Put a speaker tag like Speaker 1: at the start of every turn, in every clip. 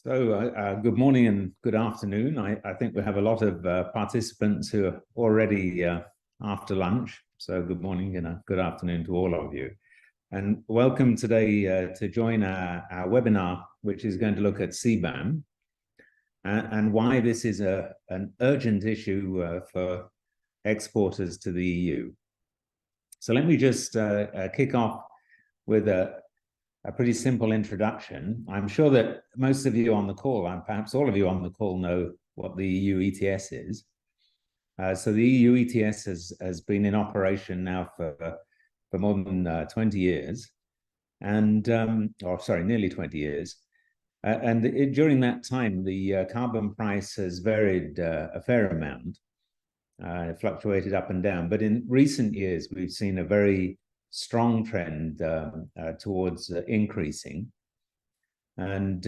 Speaker 1: Good morning and good afternoon. I think we have a lot of participants who are already after lunch. So good morning and good afternoon to all of you. And welcome today to join our webinar, which is going to look at CBAM and why this is an urgent issue for exporters to the EU. So let me just kick off with a pretty simple introduction. I'm sure that most of you on the call, and perhaps all of you on the call, know what the EU ETS is. So the EU ETS has been in operation now for more than 20 years, and nearly 20 years. During that time, the carbon price has varied a fair amount. It fluctuated up and down, but in recent years, we've seen a very strong trend towards increasing. And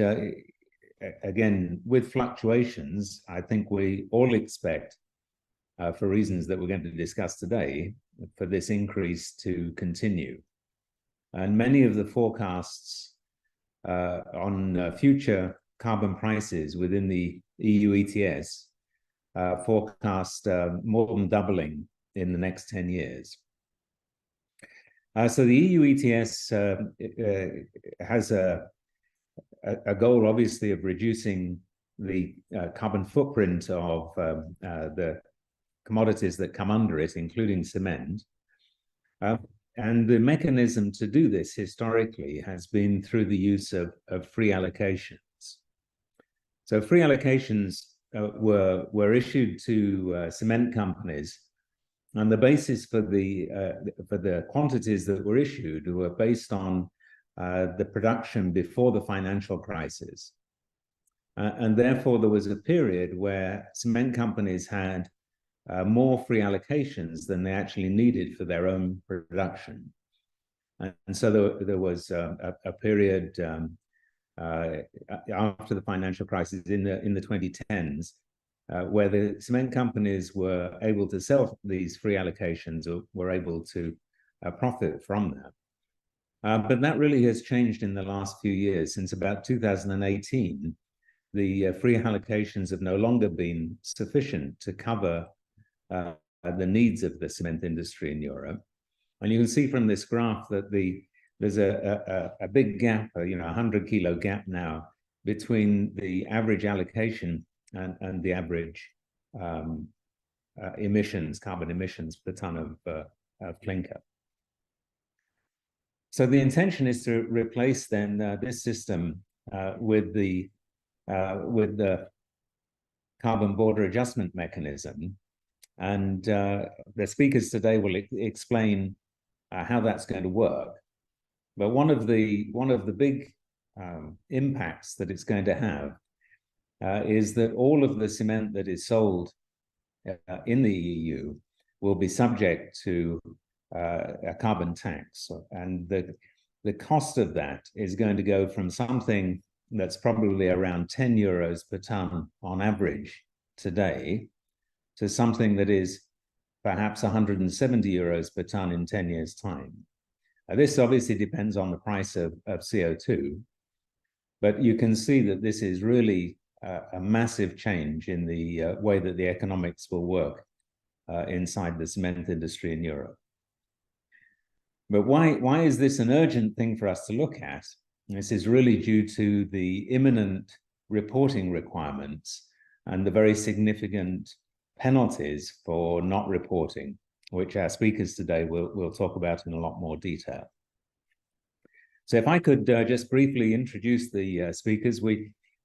Speaker 1: again, with fluctuations, I think we all expect, for reasons that we're going to discuss today, for this increase to continue. And many of the forecasts on future carbon prices within the EU ETS forecast more than doubling in the next 10 years. So the EU ETS has a goal, obviously, of reducing the carbon footprint of the commodities that come under it, including cement. And the mechanism to do this historically has been through the use of free allocations. So free allocations were issued to cement companies, and the basis for the quantities that were issued were based on the production before the financial crisis. And therefore, there was a period where cement companies had more free allocations than they actually needed for their own production. And so there was a period after the financial crisis in the 2010s, where the cement companies were able to sell these free allocations, or were able to profit from that. But that really has changed in the last few years. Since about 2018, the free allocations have no longer been sufficient to cover the needs of the cement industry in Europe. And you can see from this graph that there's a big gap, a 100-kilo gap now between the average allocation and the average carbon emissions per ton of clinker. So the intention is to replace then this system with the carbon border adjustment mechanism, and the speakers today will explain how that's going to work. But one of the big impacts that it's going to have is that all of the cement that is sold in the EU will be subject to a carbon tax. And the cost of that is going to go from something that's probably around 10 euros per ton on average today to something that is perhaps 170 euros per ton in 10 years' time. This obviously depends on the price of CO2, but you can see that this is really a massive change in the way that the economics will work inside the cement industry in Europe. But why is this an urgent thing for us to look at? This is really due to the imminent reporting requirements and the very significant penalties for not reporting, which our speakers today will talk about in a lot more detail. So if I could just briefly introduce the speakers.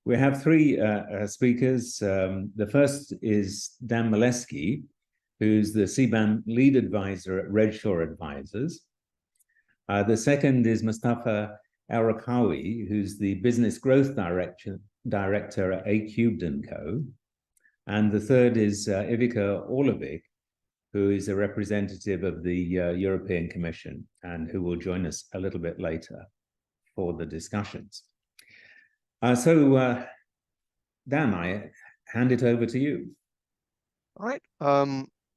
Speaker 1: We have three speakers. The first is Dan Molesky, who's the CBAM lead advisor at Redshaw Advisors. The second is Mustafa A³&Co, who's the business growth director at A³&Co. And the third is Ivica Orlovic, who is a representative of the European Commission and who will join us a little bit later for the discussions. So Dan, I hand it over to you.
Speaker 2: All right.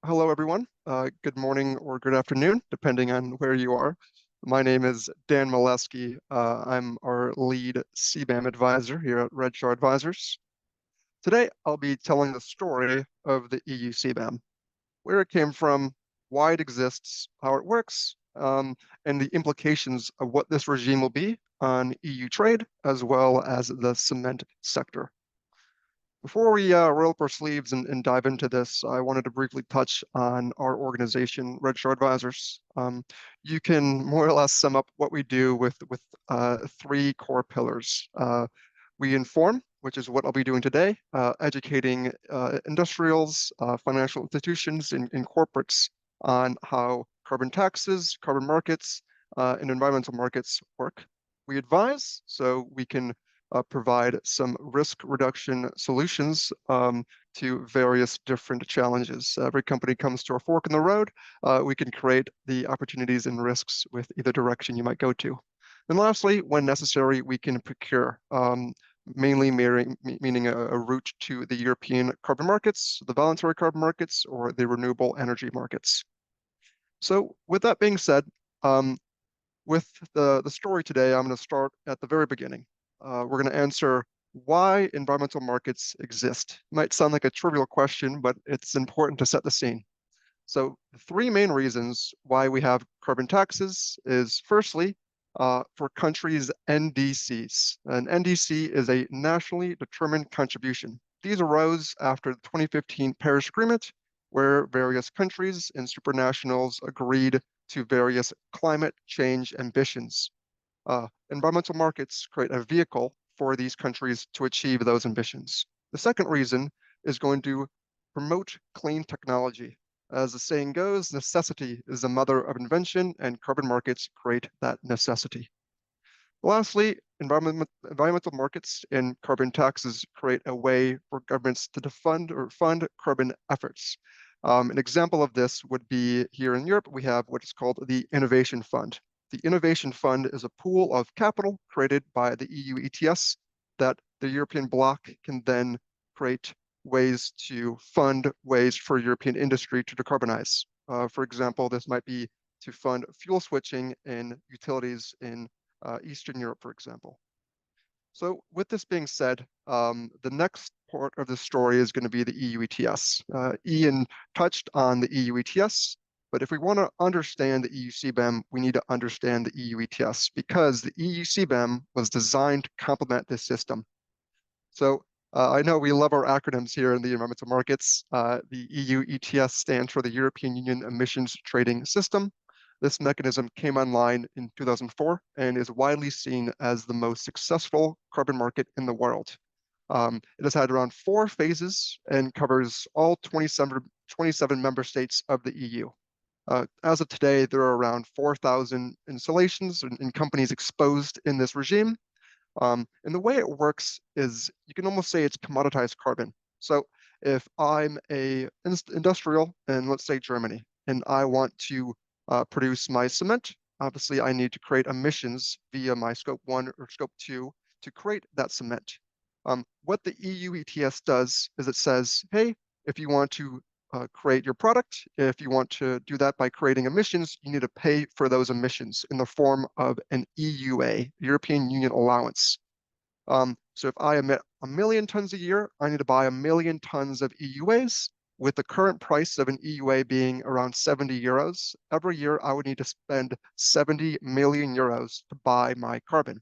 Speaker 2: Hello, everyone. Good morning or good afternoon, depending on where you are. My name is Dan Molesky. I'm our lead CBAM advisor here at Redshaw Advisors. Today, I'll be telling the story of the EU CBAM, where it came from, why it exists, how it works, and the implications of what this regime will be on EU trade, as well as the cement sector. Before we roll up our sleeves and dive into this, I wanted to briefly touch on our organization, Redshaw Advisors. You can more or less sum up what we do with three core pillars. We inform, which is what I'll be doing today, educating industrials, financial institutions, and corporates on how carbon taxes, carbon markets, and environmental markets work. We advise, so we can provide some risk reduction solutions to various different challenges. Every company comes to a fork in the road. We can create the opportunities and risks with either direction you might go to. And lastly, when necessary, we can procure, mainly meaning a route to the European carbon markets, the voluntary carbon markets, or the renewable energy markets. So with that being said, with the story today, I'm going to start at the very beginning. We're going to answer why environmental markets exist. It might sound like a trivial question, but it's important to set the scene. So the three main reasons why we have carbon taxes is firstly, for countries' NDCs. An NDC is a nationally determined contribution. These arose after the 2015 Paris Agreement, where various countries and supranationals agreed to various climate change ambitions. Environmental markets create a vehicle for these countries to achieve those ambitions. The second reason is going to promote clean technology. As the saying goes, necessity is the mother of invention, and carbon markets create that necessity. Lastly, environmental markets and carbon taxes create a way for governments to fund carbon efforts. An example of this would be here in Europe, we have what is called the Innovation Fund. The Innovation Fund is a pool of capital created by the EU ETS that the European bloc can then create ways to fund ways for European industry to decarbonize. For example, this might be to fund fuel switching in utilities in Eastern Europe, for example. So with this being said, the next part of the story is going to be the EU ETS. Ian touched on the EU ETS, but if we want to understand the EU CBAM, we need to understand the EU ETS because the EU CBAM was designed to complement this system. So I know we love our acronyms here in the environmental markets. The EU ETS stands for the European Union Emissions Trading System. This mechanism came online in 2004 and is widely seen as the most successful carbon market in the world. It has had around 4 phases and covers all 27 member states of the EU. As of today, there are around 4,000 installations and companies exposed in this regime. And the way it works is you can almost say it's commoditized carbon. So if I'm a industrial in, let's say, Germany, and I want to produce my cement, obviously I need to create emissions via my scope 1 or scope 2 to create that cement. What the EU ETS does is it says, hey, if you want to create your product, if you want to do that by creating emissions, you need to pay for those emissions in the form of an EUA, European Union allowance. So if I emit 1 million tons a year, I need to buy 1 million tons of EUAs. With the current price of an EUA being around 70 euros, every year I would need to spend 70 million euros to buy my carbon.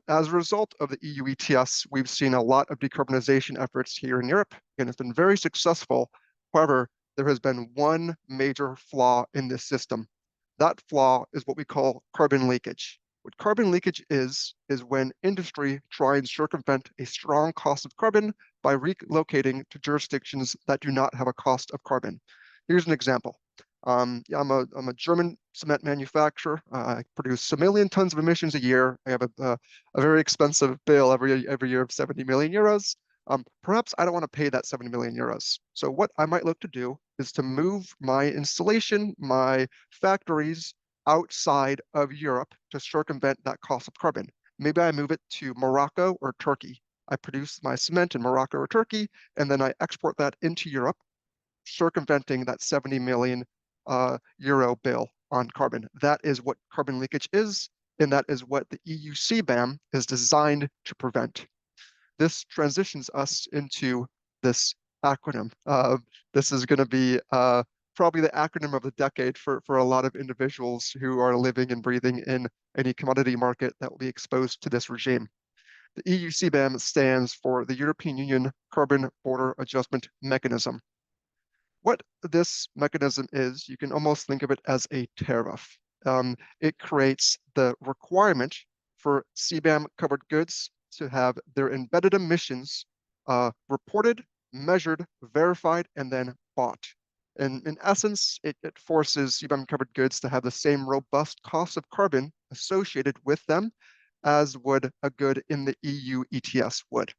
Speaker 2: As a result of the EU ETS, we've seen a lot of decarbonization efforts here in Europe, and it's been very successful. However, there has been one major flaw in this system. That flaw is what we call carbon leakage. What carbon leakage is when industry tries and circumvent a strong cost of carbon by relocating to jurisdictions that do not have a cost of carbon. Here's an example. I'm a German cement manufacturer. I produce 1 million tons of emissions a year. I have a very expensive bill every year of 70 million euros. Perhaps I don't want to pay that 70 million euros. So what I might look to do is to move my installation, my factories outside of Europe to circumvent that cost of carbon. Maybe I move it to Morocco or Turkey. I produce my cement in Morocco or Turkey, and then I export that into Europe, circumventing that 70 million euro bill on carbon. That is what carbon leakage is, and that is what the EU CBAM is designed to prevent. This transitions us into this acronym. This is going to be probably the acronym of the decade for a lot of individuals who are living and breathing in any commodity market that will be exposed to this regime. The EU CBAM stands for the European Union Carbon Border Adjustment Mechanism. What this mechanism is, you can almost think of it as a tariff. It creates the requirement for CBAM covered goods to have their embedded emissions reported, measured, verified, and then bought. And in essence, it forces CBAM covered goods to have the same robust cost of carbon associated with them as would a good in the EU ETS would.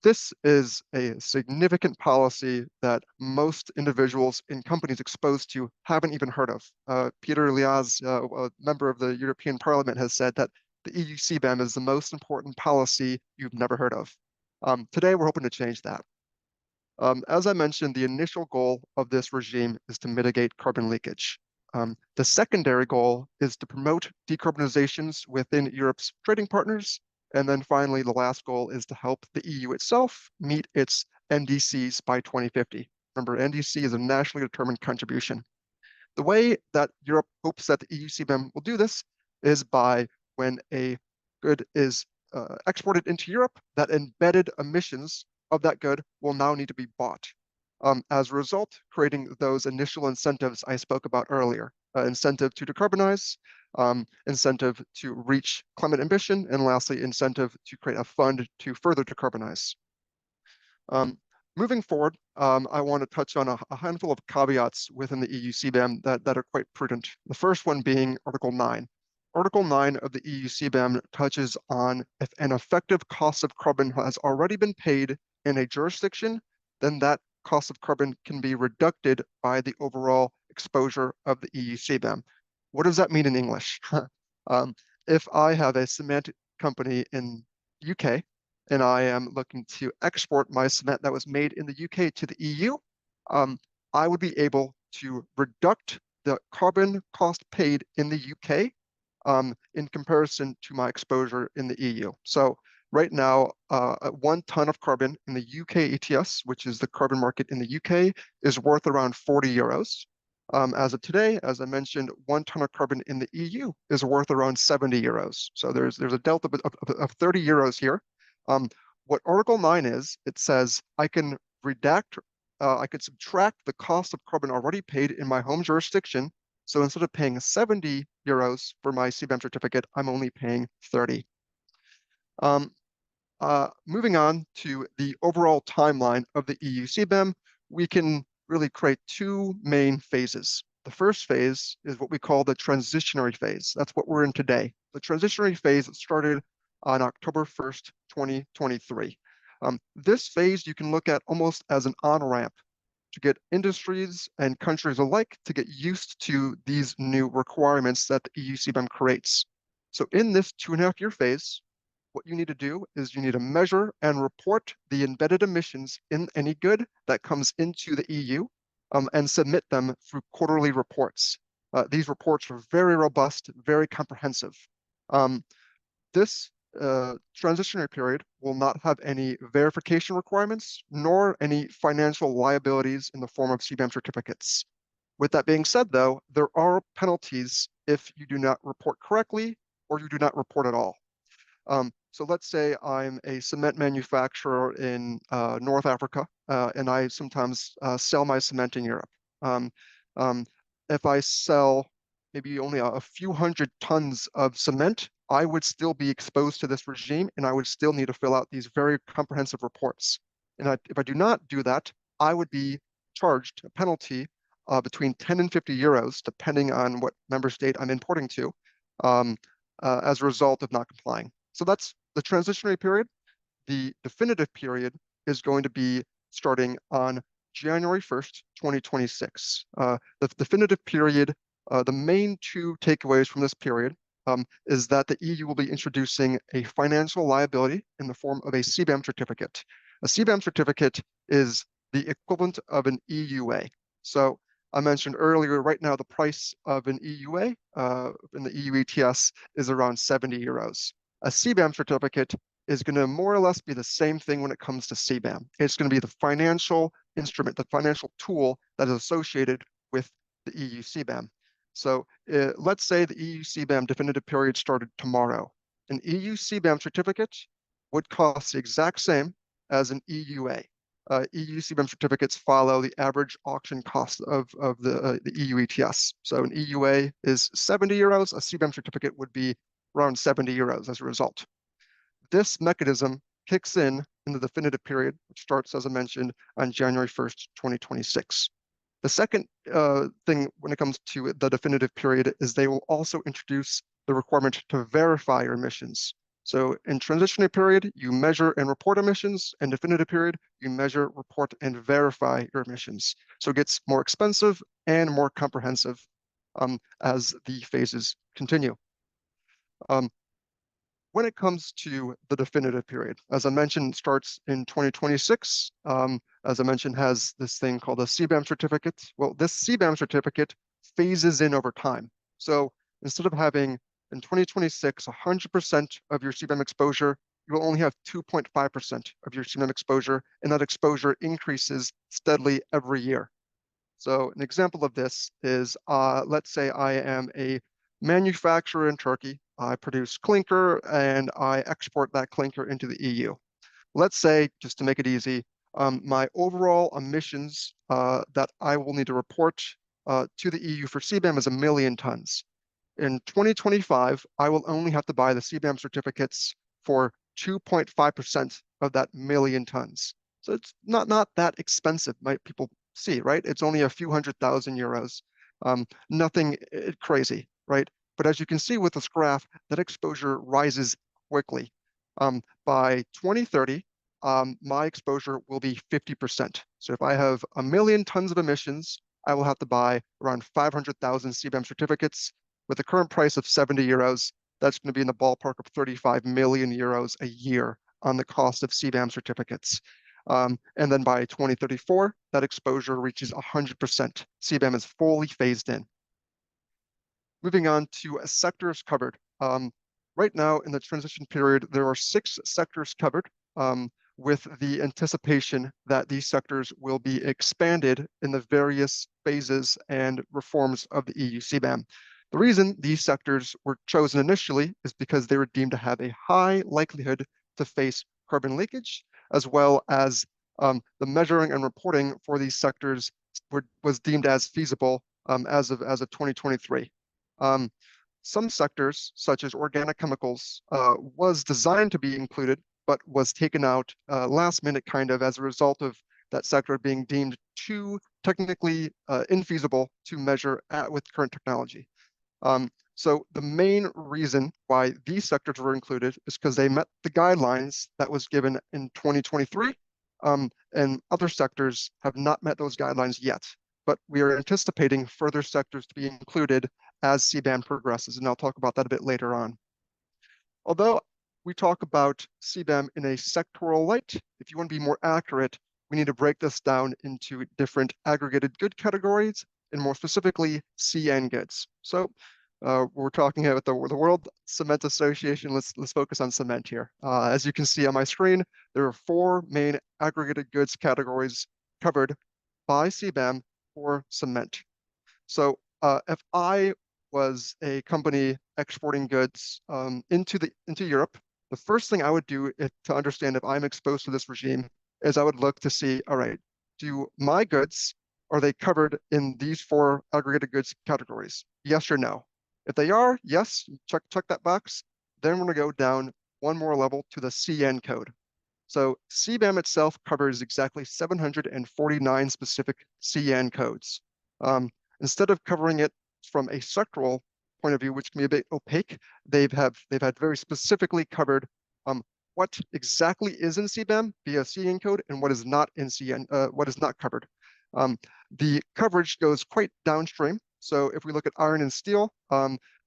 Speaker 2: This is a significant policy that most individuals in companies exposed to haven't even heard of. Peter Liaz, a member of the European Parliament, has said that the EU CBAM is the most important policy you've never heard of. Today, we're hoping to change that. As I mentioned, the initial goal of this regime is to mitigate carbon leakage. The secondary goal is to promote decarbonizations within Europe's trading partners. And then finally, the last goal is to help the EU itself meet its NDCs by 2050. Remember, NDC is a nationally determined contribution. The way that Europe hopes that the EU CBAM will do this is by when a good is exported into Europe, that embedded emissions of that good will now need to be bought. As a result, creating those initial incentives I spoke about earlier, incentive to decarbonize, incentive to reach climate ambition, and lastly, incentive to create a fund to further decarbonize. Moving forward, I want to touch on a handful of caveats within the EU CBAM that are quite prudent. The first one being Article 9. Article 9 of the EU CBAM touches on if an effective cost of carbon has already been paid in a jurisdiction, then that cost of carbon can be reduced by the overall exposure of the EU CBAM. What does that mean in English? If I have a cement company in UK and I am looking to export my cement that was made in the UK to the EU, I would be able to reduce the carbon cost paid in the UK in comparison to my exposure in the EU. So right now, 1 ton of carbon in the UK ETS, which is the carbon market in the UK, is worth around 40 euros. As of today, as I mentioned, 1 ton of carbon in the EU is worth around 70 euros. So there's a delta of 30 euros here. What Article 9 is, it says I can I could subtract the cost of carbon already paid in my home jurisdiction. So instead of paying 70 euros for my CBAM certificate, I'm only paying 30. Moving on to the overall timeline of the EU CBAM, we can really create 2 main phases. The first phase is what we call the transitionary phase. That's what we're in today. The transitionary phase started on October 1st, 2023. This phase you can look at almost as an on-ramp to get industries and countries alike to get used to these new requirements that the EU CBAM creates. So in this 2.5-year phase, what you need to do is you need to measure and report the embedded emissions in any good that comes into the EU and submit them through quarterly reports. These reports are very robust, very comprehensive. This transitionary period will not have any verification requirements nor any financial liabilities in the form of CBAM certificates. With that being said, though, there are penalties if you do not report correctly or you do not report at all. So let's say I'm a cement manufacturer in North Africa, and I sometimes sell my cement in Europe. If I sell maybe only a few hundred tons of cement, I would still be exposed to this regime, and I would still need to fill out these very comprehensive reports. And if I do not do that, I would be charged a penalty between 10 and 50 euros, depending on what member state I'm importing to, as a result of not complying. So that's the transitionary period. The definitive period is going to be starting on January 1st, 2026. The definitive period, the main 2 takeaways from this period is that the EU will be introducing a financial liability in the form of a CBAM certificate. A CBAM certificate is the equivalent of an EUA. So I mentioned earlier, right now the price of an EUA in the EU ETS is around 70 euros. A CBAM certificate is going to more or less be the same thing when it comes to CBAM. It's going to be the financial instrument, the financial tool that is associated with the EU CBAM. So let's say the EU CBAM definitive period started tomorrow. An EU CBAM certificate would cost the exact same as an EUA. EU CBAM certificates follow the average auction cost of the EU ETS. So an EUA is 70 euros, a CBAM certificate would be around 70 euros as a result. This mechanism kicks in the definitive period, which starts, as I mentioned, on January 1st, 2026. The second thing when it comes to the definitive period is they will also introduce the requirement to verify your emissions. So in transitionary period, you measure and report emissions. In definitive period, you measure, report, and verify your emissions. So it gets more expensive and more comprehensive as the phases continue. When it comes to the definitive period, as I mentioned, starts in 2026. As I mentioned, has this thing called a CBAM certificate. Well, this CBAM certificate phases in over time. So instead of having in 2026, 100% of your CBAM exposure, you will only have 2.5% of your CBAM exposure, and that exposure increases steadily every year. So an example of this is, let's say I am a manufacturer in Turkey. I produce clinker and I export that clinker into the EU. Let's say, just to make it easy, my overall emissions that I will need to report to the EU for CBAM is 1 million tons. In 2025, I will only have to buy the CBAM certificates for 2.5% of that 1 million tons. So it's not that expensive, might people see, right? It's only a few €100,000, nothing crazy, right? But as you can see with this graph, that exposure rises quickly. By 2030, my exposure will be 50%. So if I have 1 million tons of emissions, I will have to buy around 500,000 CBAM certificates. With the current price of 70 euros, that's going to be in the ballpark of 35 million euros a year on the cost of CBAM certificates. And then by 2034, that exposure reaches 100%. CBAM is fully phased in. Moving on to sectors covered. Right now in the transition period, there are 6 sectors covered with the anticipation that these sectors will be expanded in the various phases and reforms of the EU CBAM. The reason these sectors were chosen initially is because they were deemed to have a high likelihood to face carbon leakage, as well as the measuring and reporting for these sectors was deemed as feasible as of 2023. Some sectors, such as organic chemicals, was designed to be included, but was taken out last minute kind of as a result of that sector being deemed too technically infeasible to measure with current technology. So the main reason why these sectors were included is because they met the guidelines that was given in 2023, and other sectors have not met those guidelines yet. But we are anticipating further sectors to be included as CBAM progresses, and I'll talk about that a bit later on. Although we talk about CBAM in a sectoral light, if you want to be more accurate, we need to break this down into different aggregated good categories, and more specifically, CN goods. So we're talking about the World Cement Association. Let's focus on cement here. As you can see on my screen, there are 4 main aggregated goods categories covered by CBAM for cement. So if I was a company exporting goods into Europe, the first thing I would do to understand if I'm exposed to this regime is I would look to see, all right, do my goods, are they covered in these 4 aggregated goods categories? Yes or no? If they are, yes, check that box. Then we're going to go down one more level to the CN code. So CBAM itself covers exactly 749 specific CN codes. Instead of covering it from a sectoral point of view, which can be a bit opaque, they've had very specifically covered what exactly is in CBAM via CN code and what is not in CN, what is not covered. The coverage goes quite downstream. So if we look at iron and steel,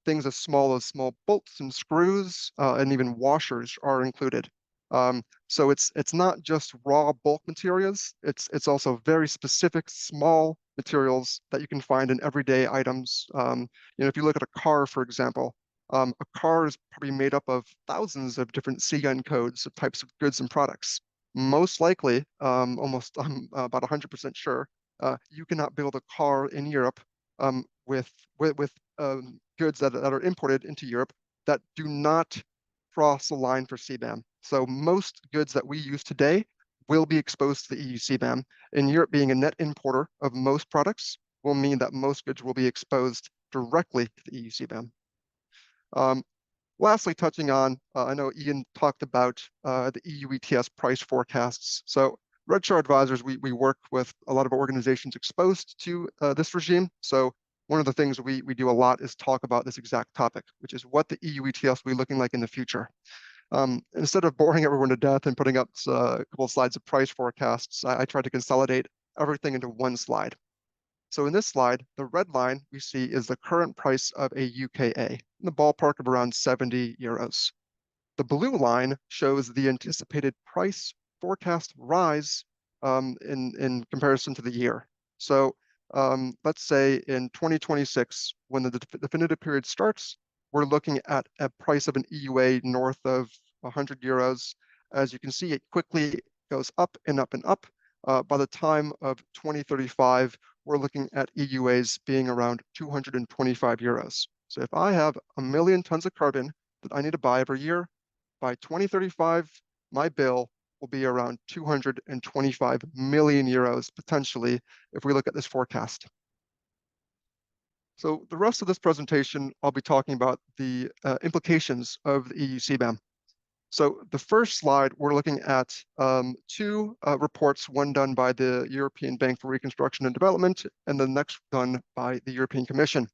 Speaker 2: things as small bolts and screws and even washers are included. So it's not just raw bulk materials. It's also very specific small materials that you can find in everyday items. If you look at a car, for example, a car is probably made up of thousands of different CBAM codes of types of goods and products. Most likely, almost about 100% sure, you cannot build a car in Europe with goods that are imported into Europe that do not cross the line for CBAM. So most goods that we use today will be exposed to the EU CBAM. In Europe, being a net importer of most products will mean that most goods will be exposed directly to the EU CBAM. Lastly, touching on, I know Ian talked about the EU ETS price forecasts. So Redshaw Advisors, we work with a lot of organizations exposed to this regime. So one of the things we do a lot is talk about this exact topic, which is what the EU ETS will be looking like in the future. Instead of boring everyone to death and putting up a couple of slides of price forecasts, I try to consolidate everything into one slide. So in this slide, the red line we see is the current price of a UKA, in the ballpark of around 70 euros. The blue line shows the anticipated price forecast rise in comparison to the year. So let's say in 2026, when the definitive period starts, we're looking at a price of an EUA north of 100 euros. As you can see, it quickly goes up and up and up. By the time of 2035, we're looking at EUAs being around 225 euros. So if I have 1 million tons of carbon that I need to buy every year, by 2035, my bill will be around 225 million euros potentially if we look at this forecast. So the rest of this presentation, I'll be talking about the implications of the EU CBAM. So the first slide, we're looking at two reports, one done by the European Bank for Reconstruction and Development, and the next done by the European Commission.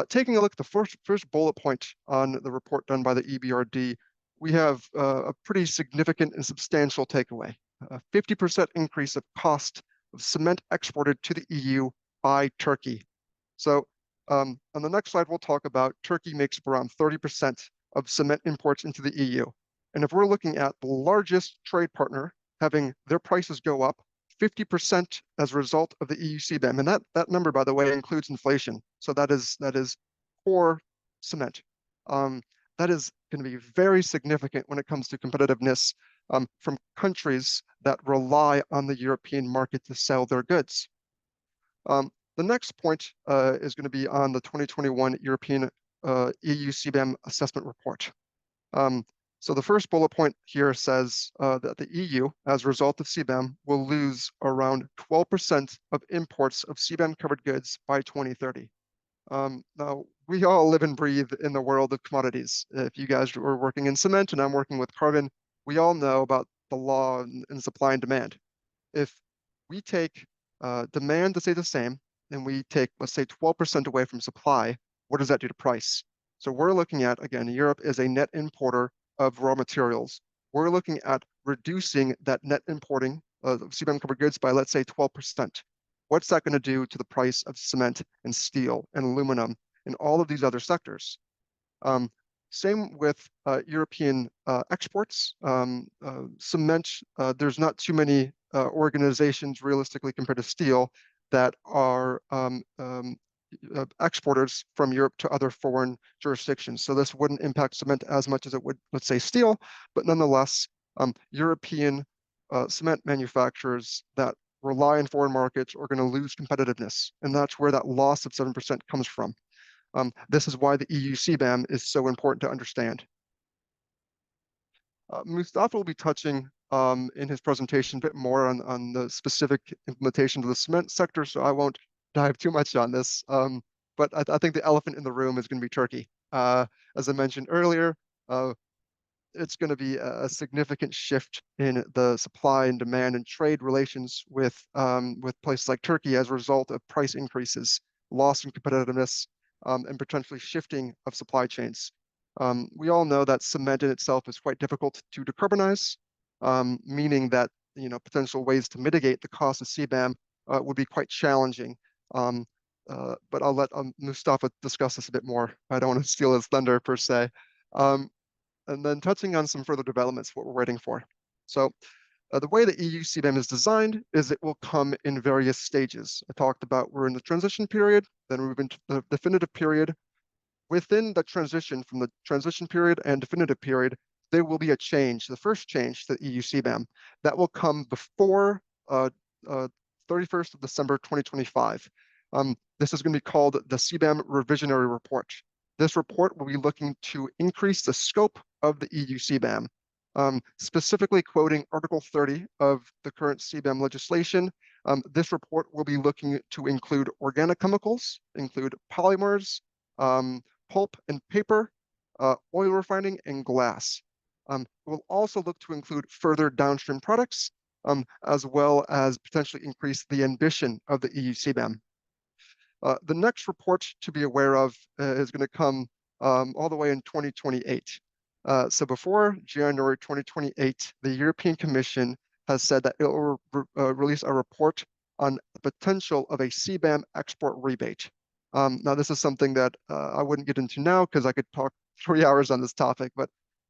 Speaker 2: Taking a look at the first bullet point on the report done by the EBRD, we have a pretty significant and substantial takeaway, a 50% increase of cost of cement exported to the EU by Turkey. So on the next slide, we'll talk about Turkey makes up around 30% of cement imports into the EU. And if we're looking at the largest trade partner having their prices go up 50% as a result of the EU CBAM, and that number, by the way, includes inflation. So that is core cement. That is going to be very significant when it comes to competitiveness from countries that rely on the European market to sell their goods. The next point is going to be on the 2021 European EU CBAM assessment report. So the first bullet point here says that the EU, as a result of CBAM, will lose around 12% of imports of CBAM-covered goods by 2030. Now, we all live and breathe in the world of commodities. If you guys are working in cement and I'm working with carbon, we all know about the law and supply and demand. If we take demand to stay the same, and we take, let's say, 12% away from supply, what does that do to price? So we're looking at, again, Europe is a net importer of raw materials. We're looking at reducing that net importing of CBAM covered goods by, let's say, 12%. What's that going to do to the price of cement and steel and aluminum and all of these other sectors? Same with European exports. Cement, there's not too many organizations realistically compared to steel that are exporters from Europe to other foreign jurisdictions. So this wouldn't impact cement as much as it would, let's say, steel, but nonetheless, European cement manufacturers that rely on foreign markets are going to lose competitiveness. And that's where that loss of 7% comes from. This is why the EU CBAM is so important to understand. Mustafa will be touching in his presentation a bit more on the specific implementation of the cement sector, so I won't dive too much on this. But I think the elephant in the room is going to be Turkey. As I mentioned earlier, it's going to be a significant shift in the supply and demand and trade relations with places like Turkey as a result of price increases, loss in competitiveness, and potentially shifting of supply chains. We all know that cement in itself is quite difficult to decarbonize, meaning that potential ways to mitigate the cost of CBAM would be quite challenging. But I'll let Mustafa discuss this a bit more. I don't want to steal his thunder per se. and then touching on some further developments, what we're waiting for. So the way the EU CBAM is designed is it will come in various stages. I talked about we're in the transition period, then we move into the definitive period. Within the transition, from the transition period and definitive period, there will be a change, the first change to the EU CBAM, that will come before 31st of December 2025. This is going to be called the CBAM Revisionary Report. This report will be looking to increase the scope of the EU CBAM, specifically quoting Article 30 of the current CBAM legislation. This report will be looking to include organic chemicals, include polymers, pulp and paper, oil refining, and glass. It will also look to include further downstream products, as well as potentially increase the ambition of the EU CBAM. The next report to be aware of is going to come all the way in 2028. So before January 2028, the European Commission has said that it will release a report on the potential of a CBAM export rebate. Now, this is something that I wouldn't get into now because I could talk 3 hours on this topic, but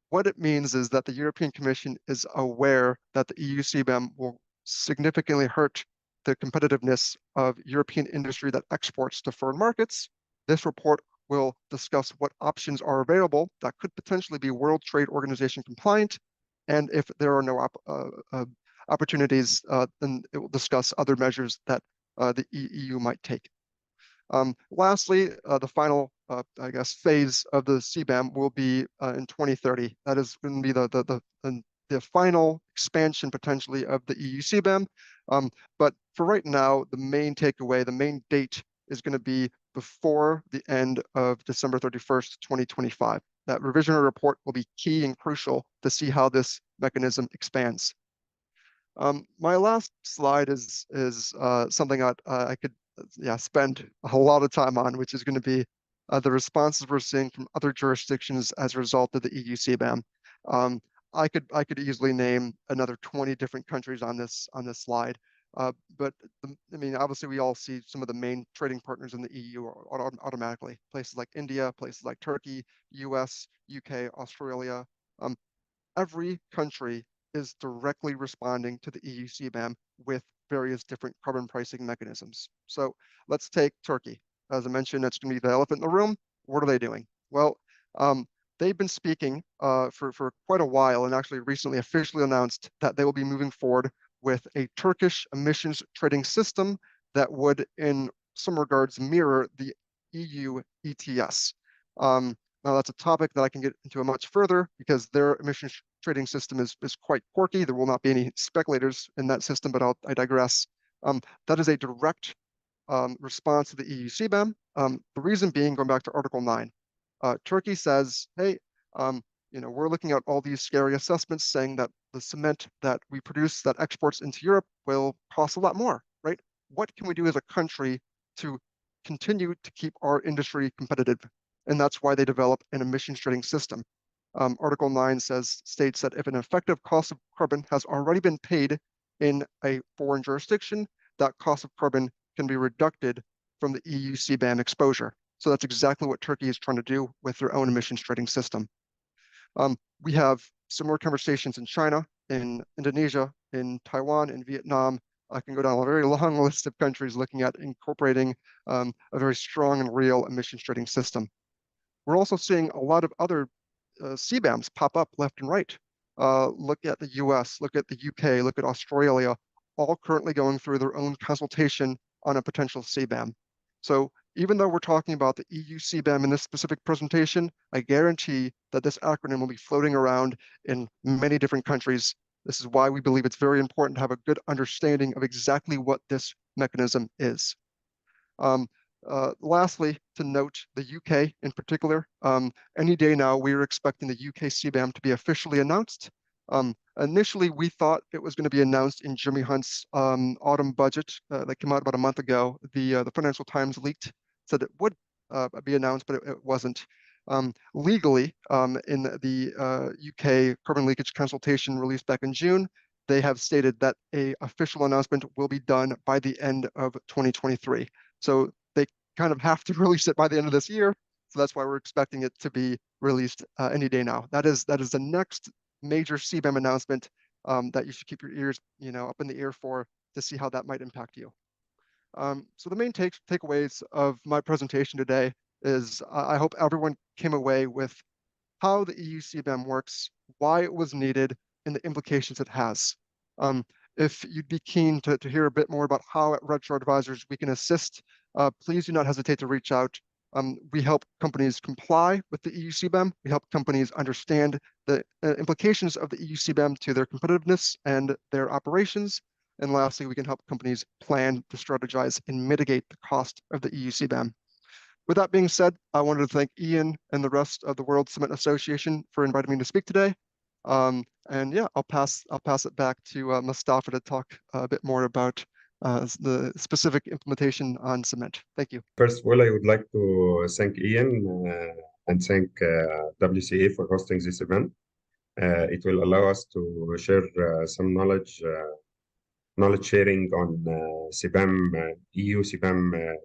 Speaker 2: what it means is that the European Commission is aware that the EU CBAM will significantly hurt the competitiveness of European industry that exports to foreign markets. This report will discuss what options are available that could potentially be World Trade Organization compliant, and if there are no opportunities, then it will discuss other measures that the EU might take. Lastly, the final, I guess, phase of the CBAM will be in 2030. That is going to be the final expansion potentially of the EU CBAM. But for right now, the main takeaway, the main date is going to be before the end of December 31st, 2025. That revisionary report will be key and crucial to see how this mechanism expands. My last slide is something I could spend a lot of time on, which is going to be the responses we're seeing from other jurisdictions as a result of the EU CBAM. I could easily name another 20 different countries on this slide, but I mean, obviously we all see some of the main trading partners in the EU automatically. Places like India, places like Turkey, US, UK, Australia. Every country is directly responding to the EU CBAM with various different carbon pricing mechanisms. So let's take Turkey. As I mentioned, that's going to be the elephant in the room. What are they doing? Well, they've been speaking for quite a while, and actually recently officially announced that they will be moving forward with a Turkish emissions trading system that would, in some regards, mirror the EU ETS. Now, that's a topic that I can get into much further because their emissions trading system is quite quirky. There will not be any speculators in that system, but I digress. That is a direct response to the EU CBAM. The reason being, going back to Article 9, Turkey says, hey, we're looking at all these scary assessments saying that the cement that we produce that exports into Europe will cost a lot more, right? What can we do as a country to continue to keep our industry competitive? And that's why they developed an emissions trading system. Article 9 states that if an effective cost of carbon has already been paid in a foreign jurisdiction, that cost of carbon can be reducted from the EU CBAM exposure. So that's exactly what Turkey is trying to do with their own emissions trading system. We have similar conversations in China, in Indonesia, in Taiwan, in Vietnam. I can go down a very long list of countries looking at incorporating a very strong and real emissions trading system. We're also seeing a lot of other CBAMs pop up left and right. Look at the US, look at the UK, look at Australia, all currently going through their own consultation on a potential CBAM. So even though we're talking about the EU CBAM in this specific presentation, I guarantee that this acronym will be floating around in many different countries. This is why we believe it's very important to have a good understanding of exactly what this mechanism is. Lastly, to note the UK in particular, any day now we are expecting the UK CBAM to be officially announced. Initially, we thought it was going to be announced in Jeremy Hunt's autumn budget that came out about a month ago. The Financial Times leaked, said it would be announced, but it wasn't. Legally, in the UK carbon leakage consultation released back in June, they have stated that an official announcement will be done by the end of 2023. So they kind of have to release it by the end of this year. So that's why we're expecting it to be released any day now. That is the next major CBAM announcement that you should keep your ears, up in the ear for, to see how that might impact you. So the main takeaways of my presentation today is I hope everyone came away with how the EU CBAM works, why it was needed, and the implications it has. If you'd be keen to hear a bit more about how at Redshaw Advisors we can assist, please do not hesitate to reach out. We help companies comply with the EU CBAM. We help companies understand the implications of the EU CBAM to their competitiveness and their operations. And lastly, we can help companies plan to strategize and mitigate the cost of the EU CBAM. With that being said, I wanted to thank Ian and the rest of the World Cement Association for inviting me to speak today. And yeah, I'll pass it back to Mustafa to talk a bit more about the specific implementation on cement. Thank you.
Speaker 3: First of all, I would like to thank Ian and thank WCA for hosting this event. It will allow us to share some knowledge sharing on CBAM, EU CBAM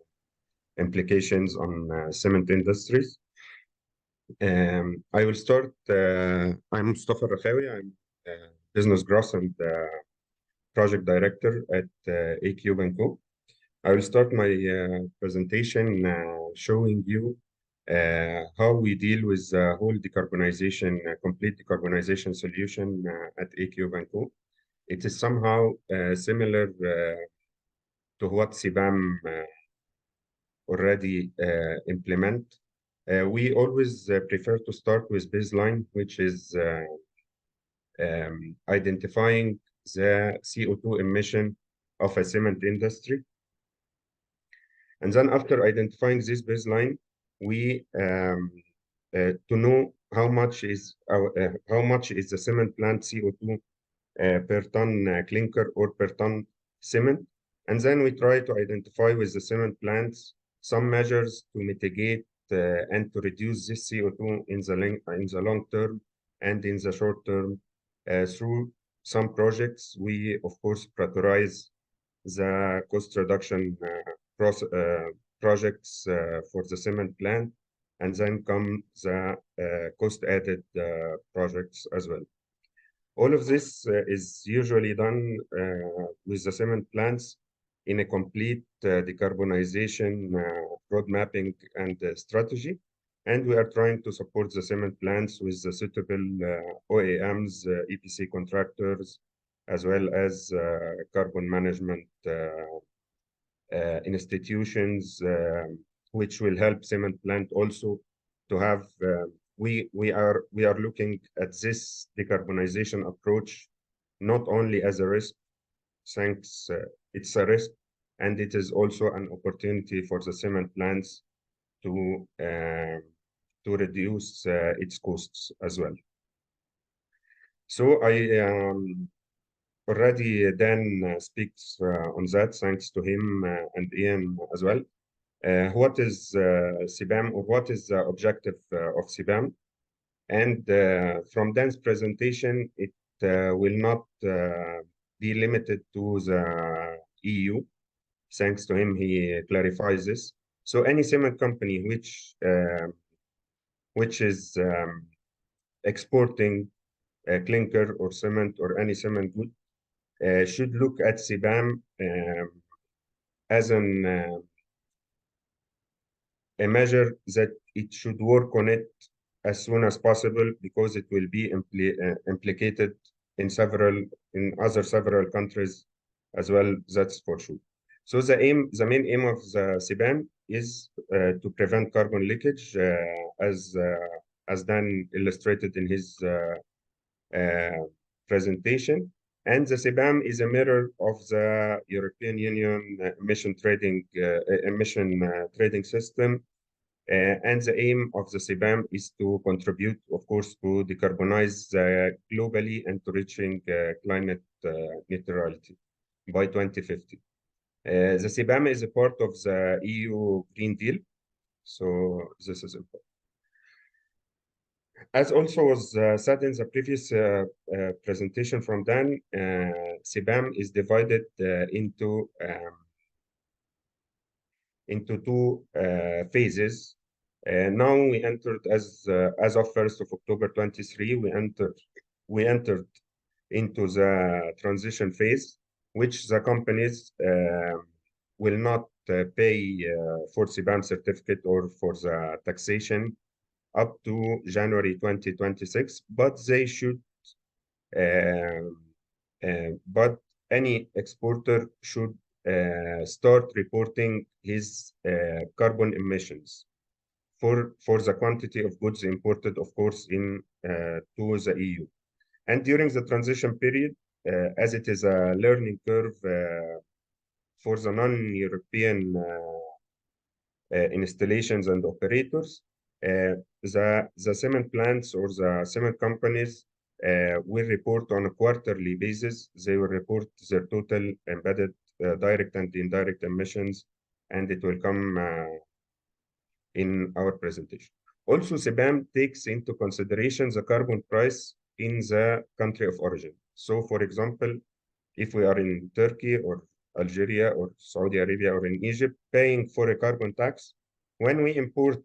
Speaker 3: implications on cement industries. I will start. I'm Mustafa Rakhawi. I'm Business Growth and Project Director at A³&Co. I will start my presentation showing you how we deal with the whole decarbonization, complete decarbonization solution at A³&Co. It is somehow similar to what CBAM already implement. We always prefer to start with baseline, which is identifying the CO2 emission of a cement industry. And then after identifying this baseline, we to know how much is the cement plant CO2 per ton clinker or per ton cement. And then we try to identify with the cement plants some measures to mitigate and to reduce this CO2 in the long term and in the short term. Through some projects, we of course prioritize the cost reduction projects for the cement plant, and then come the cost added projects as well. All of this is usually done with the cement plants in a complete decarbonization road mapping and strategy. And we are trying to support the cement plants with the suitable OEMs, EPC contractors, as well as carbon management institutions, which will help cement plant also to have. We are looking at this decarbonization approach not only as a risk, since it's a risk, and it is also an opportunity for the cement plants to reduce its costs as well. So I already Dan speaks on that, thanks to him and Ian as well. What is CBAM, or what is the objective of CBAM? And from Dan's presentation, it will not be limited to the EU. Thanks to him, he clarifies this. So any cement company which is exporting clinker or cement or any cement good should look at CBAM as a measure that it should work on it as soon as possible, because it will be implicated in other several countries as well. That's for sure. So the main aim of the CBAM is to prevent carbon leakage, as Dan illustrated in his presentation. And the CBAM is a mirror of the European Union emission trading system. And the aim of the CBAM is to contribute, of course, to decarbonize globally and to reaching climate neutrality by 2050. The CBAM is a part of the EU Green Deal, so this is important. As also was said in the previous presentation from Dan, CBAM is divided into two phases. Now we entered as of 1st of October 23, we entered into the transition phase, which the companies will not pay for CBAM certificate or for the taxation up to January 2026, but they should, but any exporter should start reporting his carbon emissions for the quantity of goods imported, of course, in to the EU. And during the transition period, as it is a learning curve for the non-European installations and operators, the cement plants or the cement companies will report on a quarterly basis. They will report their total embedded direct and indirect emissions, and it will come in our presentation. Also, CBAM takes into consideration the carbon price in the country of origin. So, for example, if we are in Turkey or Algeria or Saudi Arabia or in Egypt paying for a carbon tax, when we report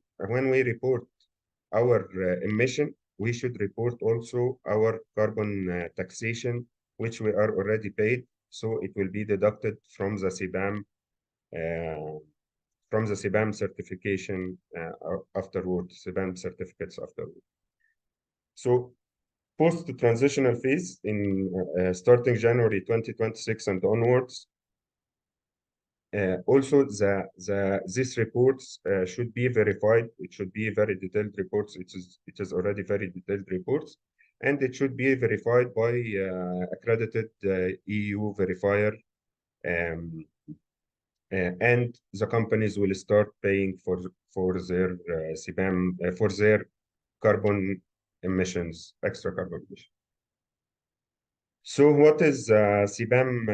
Speaker 3: our emission, we should report also our carbon taxation, which we are already paid. So it will be deducted from the CBAM certification afterward, CBAM certificates afterward. So post-transitional phase in starting January 2026 and onwards, also these reports should be verified. It should be very detailed reports. It is already very detailed reports, and it should be verified by accredited EU verifier. And the companies will start paying for their CBAM for their carbon emissions, extra carbon emissions. So what is CBAM?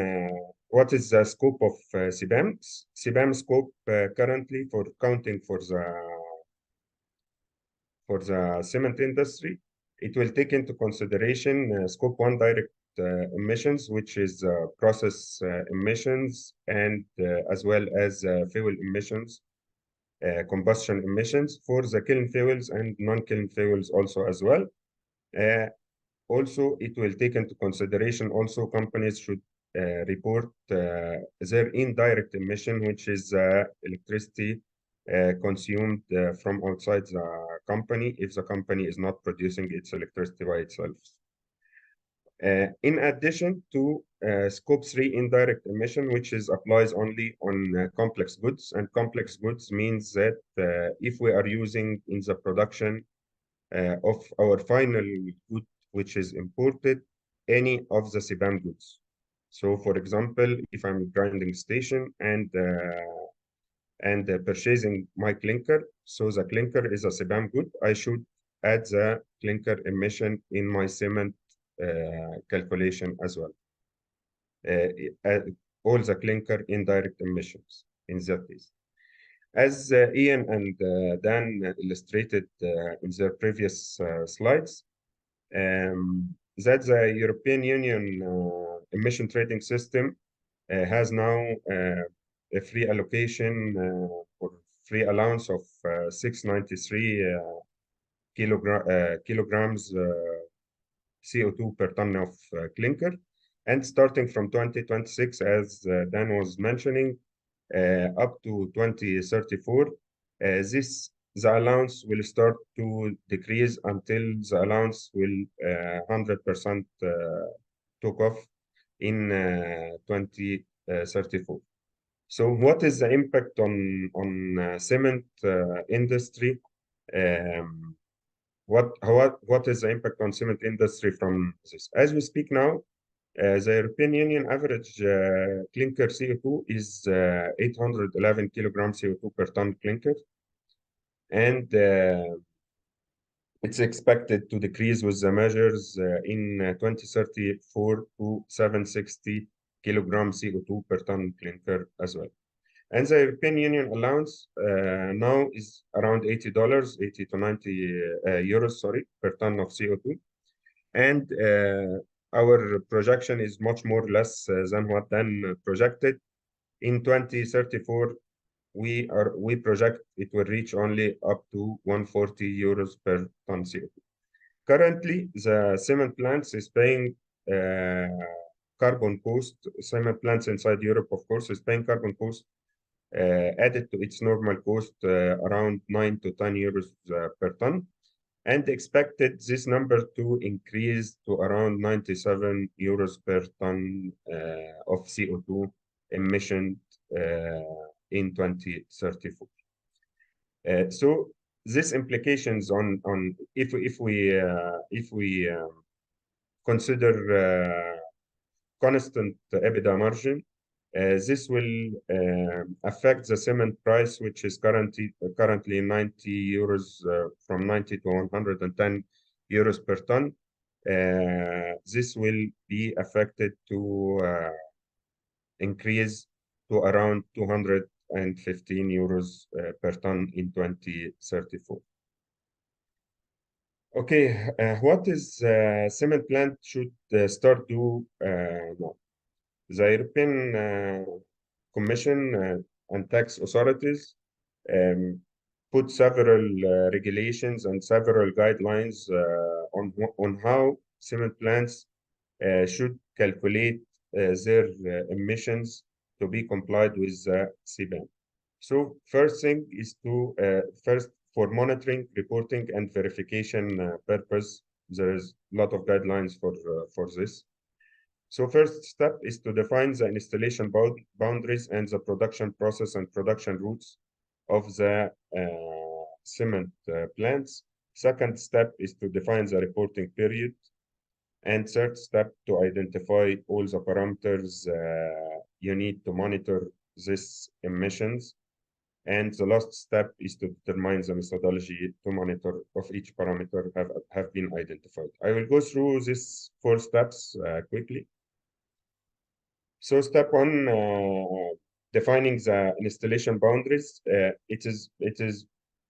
Speaker 3: What is the scope of CBAM? CBAM scope currently for counting for the cement industry, it will take into consideration scope 1 direct emissions, which is process emissions, and as well as fuel emissions, combustion emissions for the kiln fuels and non-kiln fuels also as well. Also, it will take into consideration also companies should report their indirect emission, which is electricity consumed from outside the company if the company is not producing its electricity by itself. In addition to scope 3 indirect emission, which applies only on complex goods, and complex goods means that if we are using in the production of our final good, which is imported, any of the CBAM goods. So, for example, if I'm grinding station and purchasing my clinker, so the clinker is a CBAM good, I should add the clinker emission in my cement calculation as well. All the clinker indirect emissions in that case. As Ian and Dan illustrated in their previous slides, that the European Union emission trading system has now a free allocation or free allowance of 693 kilograms CO2 per ton of clinker. And starting from 2026, as Dan was mentioning, up to 2034, the allowance will start to decrease until the allowance will 100% took off in 2034. So what is the impact on cement industry? What is the impact on cement industry from this? As we speak now, the European Union average clinker CO2 is 811 kilograms CO2 per ton clinker. And it's expected to decrease with the measures in 2034 to 760 kilograms CO2 per ton clinker as well. And the European Union allowance now is around $80, 80 to 90 euros, sorry, per ton of CO2. And our projection is much more or less than what Dan projected. In 2034, we project it will reach only up to 140 euros per ton CO2. Currently, the cement plants is paying carbon cost. Cement plants inside Europe, of course, is paying carbon cost added to its normal cost around 9 to 10 euros per ton, and expected this number to increase to around 97 euros per ton of CO2 emission in 2034. So this implications on if we consider constant EBITDA margin, this will affect the cement price, which is currently 90 euros, from 90 to 110 euros per ton. This will be affected to increase to around 215 euros per ton in 2034. Okay, what is cement plant should start do now? The European Commission and tax authorities put several regulations and several guidelines on how cement plants should calculate their emissions to be complied with CBAM. So first thing is to first, for monitoring, reporting, and verification purpose, there is a lot of guidelines for this. So first step is to define the installation boundaries and the production process and production routes of the cement plants. Second step is to define the reporting period. And third step, to identify all the parameters you need to monitor these emissions. And the last step is to determine the methodology to monitor of each parameter have been identified. I will go through these 4 steps quickly. So step 1, defining the installation boundaries. It is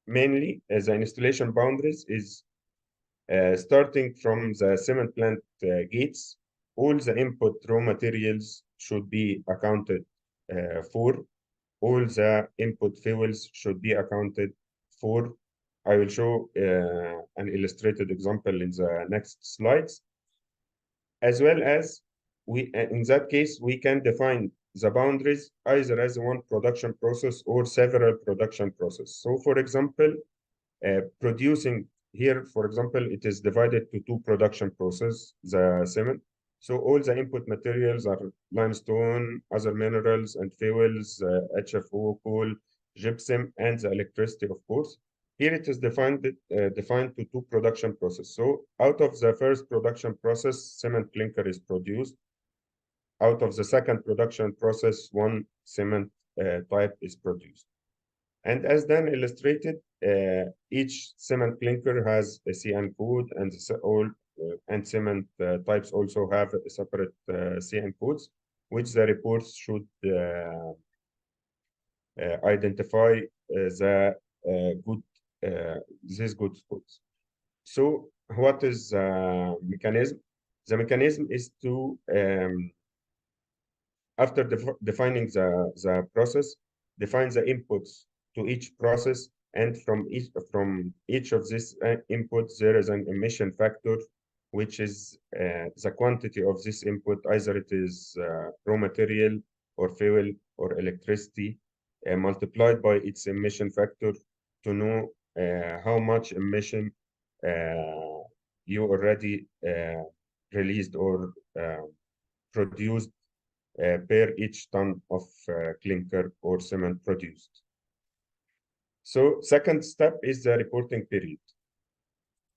Speaker 3: mainly the installation boundaries is starting from the cement plant gates. All the input raw materials should be accounted for. All the input fuels should be accounted for. I will show an illustrated example in the next slides. As well as in that case, we can define the boundaries either as one production process or several production processes. So for example, producing here, for example, it is divided to 2 production processes, the cement. So all the input materials are limestone, other minerals and fuels, HFO, coal, gypsum, and the electricity, of course. Here it is defined to 2 production processes. So out of the first production process, cement clinker is produced. Out of the second production process, 1 cement type is produced. And as then illustrated, each cement clinker has a CN code, and and cement types also have separate CN codes, which the reports should identify these good codes. So what is the mechanism? The mechanism is to after defining the process, define the inputs to each process, and from each of these inputs, there is an emission factor, which is the quantity of this input, either it is raw material or fuel or electricity, multiplied by its emission factor to know how much emission you already released or produced per each ton of clinker or cement produced. So second step is the reporting period.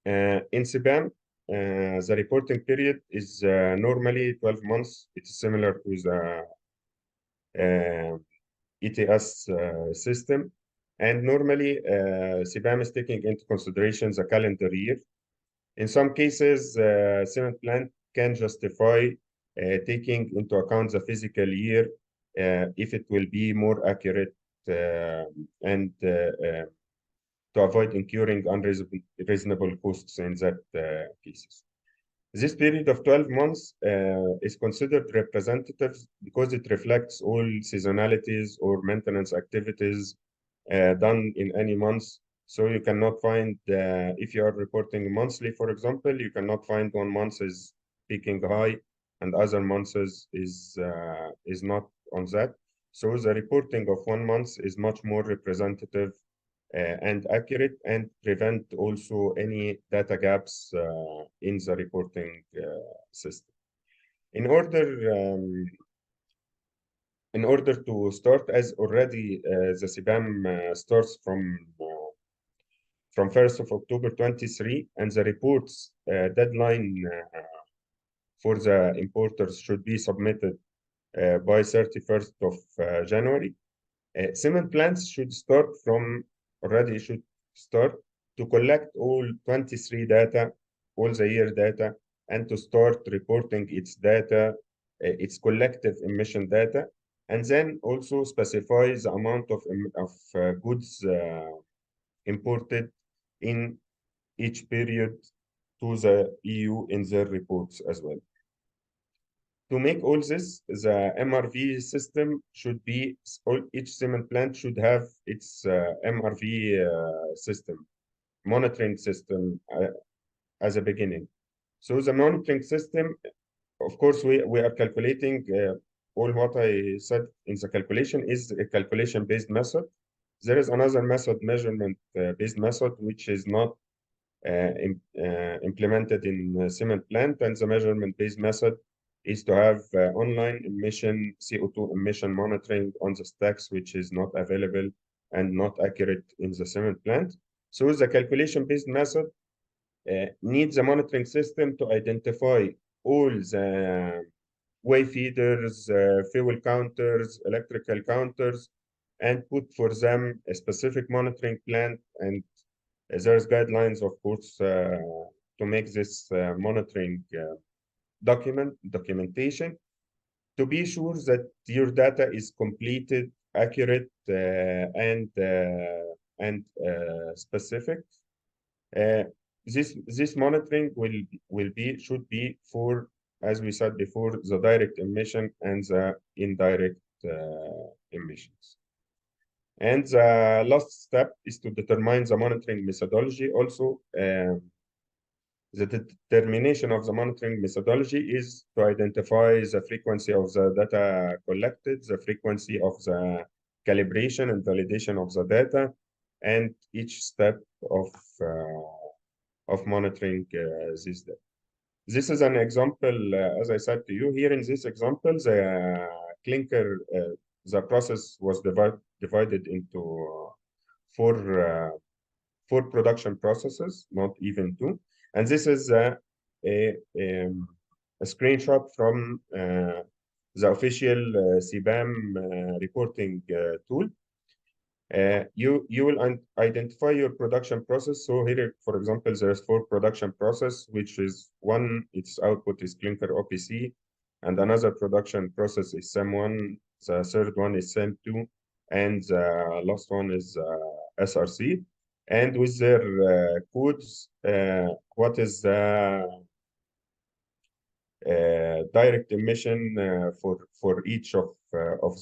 Speaker 3: In CBAM, the reporting period is normally 12 months. It's similar to the ETS system. And normally, CBAM is taking into consideration the calendar year. In some cases, cement plant can justify taking into account the physical year if it will be more accurate and to avoid incurring unreasonable costs in that cases. This period of 12 months is considered representative because it reflects all seasonalities or maintenance activities done in any month. So you cannot find, if you are reporting monthly, for example, you cannot find one month is peaking high and other months is not on that. So the reporting of 1 month is much more representative and accurate, and prevent also any data gaps in the reporting system. In order to start, as already the CBAM starts from 1st of October 23, and the reports deadline for the importers should be submitted by 31st of January. Cement plants should start to collect all 23 data, all the year data, and to start reporting its data, its collective emission data, and then also specify the amount of goods imported in each period to the EU in their reports as well. To make all this, the MRV system should be, each cement plant should have its MRV system, monitoring system as a beginning. So the monitoring system, of course, we are calculating all what I said in the calculation is a calculation-based method. There is another method, measurement-based method, which is not implemented in cement plant, and the measurement-based method is to have online CO2 emission monitoring on the stacks, which is not available and not accurate in the cement plant. So the calculation-based method needs a monitoring system to identify all the way feeders, fuel counters, electrical counters, and put for them a specific monitoring plan. And there's guidelines, of course, to make this monitoring documentation to be sure that your data is completed, accurate, and specific. This monitoring should be for, as we said before, the direct emission and the indirect emissions. And the last step is to determine the monitoring methodology. Also, the determination of the monitoring methodology is to identify the frequency of the data collected, the frequency of the calibration and validation of the data, and each step of monitoring this data. This is an example, as I said to you, here in this example, the clinker, the process was divided into four production processes, not even two. And this is a screenshot from the official CBAM reporting tool. You will identify your production process. So here, for example, there's 4 production process, which is one, its output is clinker OPC, and another production process is SEM1, the third one is SEM2, and the last one is SRC. And with their codes, what is the direct emission for each of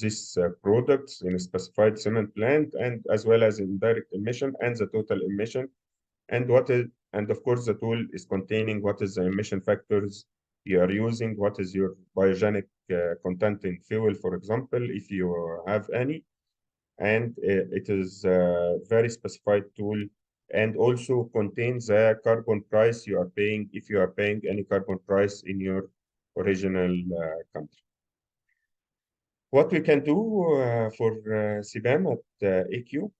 Speaker 3: these products in a specified cement plant, and as well as indirect emission and the total emission, and of course the tool is containing what is the emission factors you are using, what is your biogenic content in fuel, for example, if you have any. And it is a very specified tool, and also contains a carbon price you are paying, if you are paying any carbon price in your original country. What we can do for CBAM at AQ,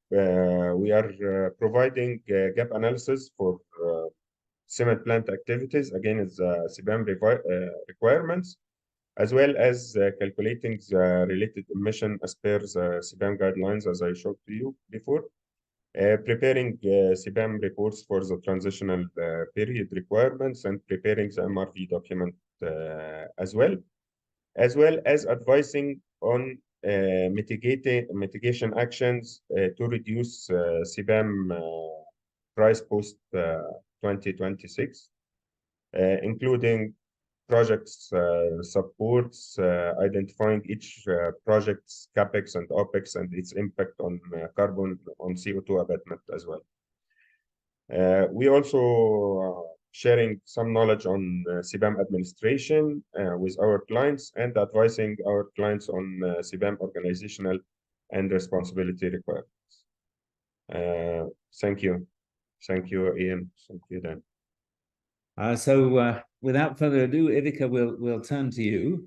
Speaker 3: we are providing gap analysis for cement plant activities. Again, it's CBAM requirements, as well as calculating the related emission as per the CBAM guidelines, as I showed to you before. Preparing CBAM reports for the transitional period requirements, and preparing the MRV document as well as advising on mitigation actions to reduce CBAM price post 2026. including projects supports, identifying each project's capex and opex and its impact on carbon, on CO2 abatement as well. We also sharing some knowledge on CBAM administration with our clients and advising our clients on CBAM organizational and responsibility requirements. Thank you. Thank you, Ian. Thank you, Dan.
Speaker 1: Without further ado, Ivica, we'll turn to you.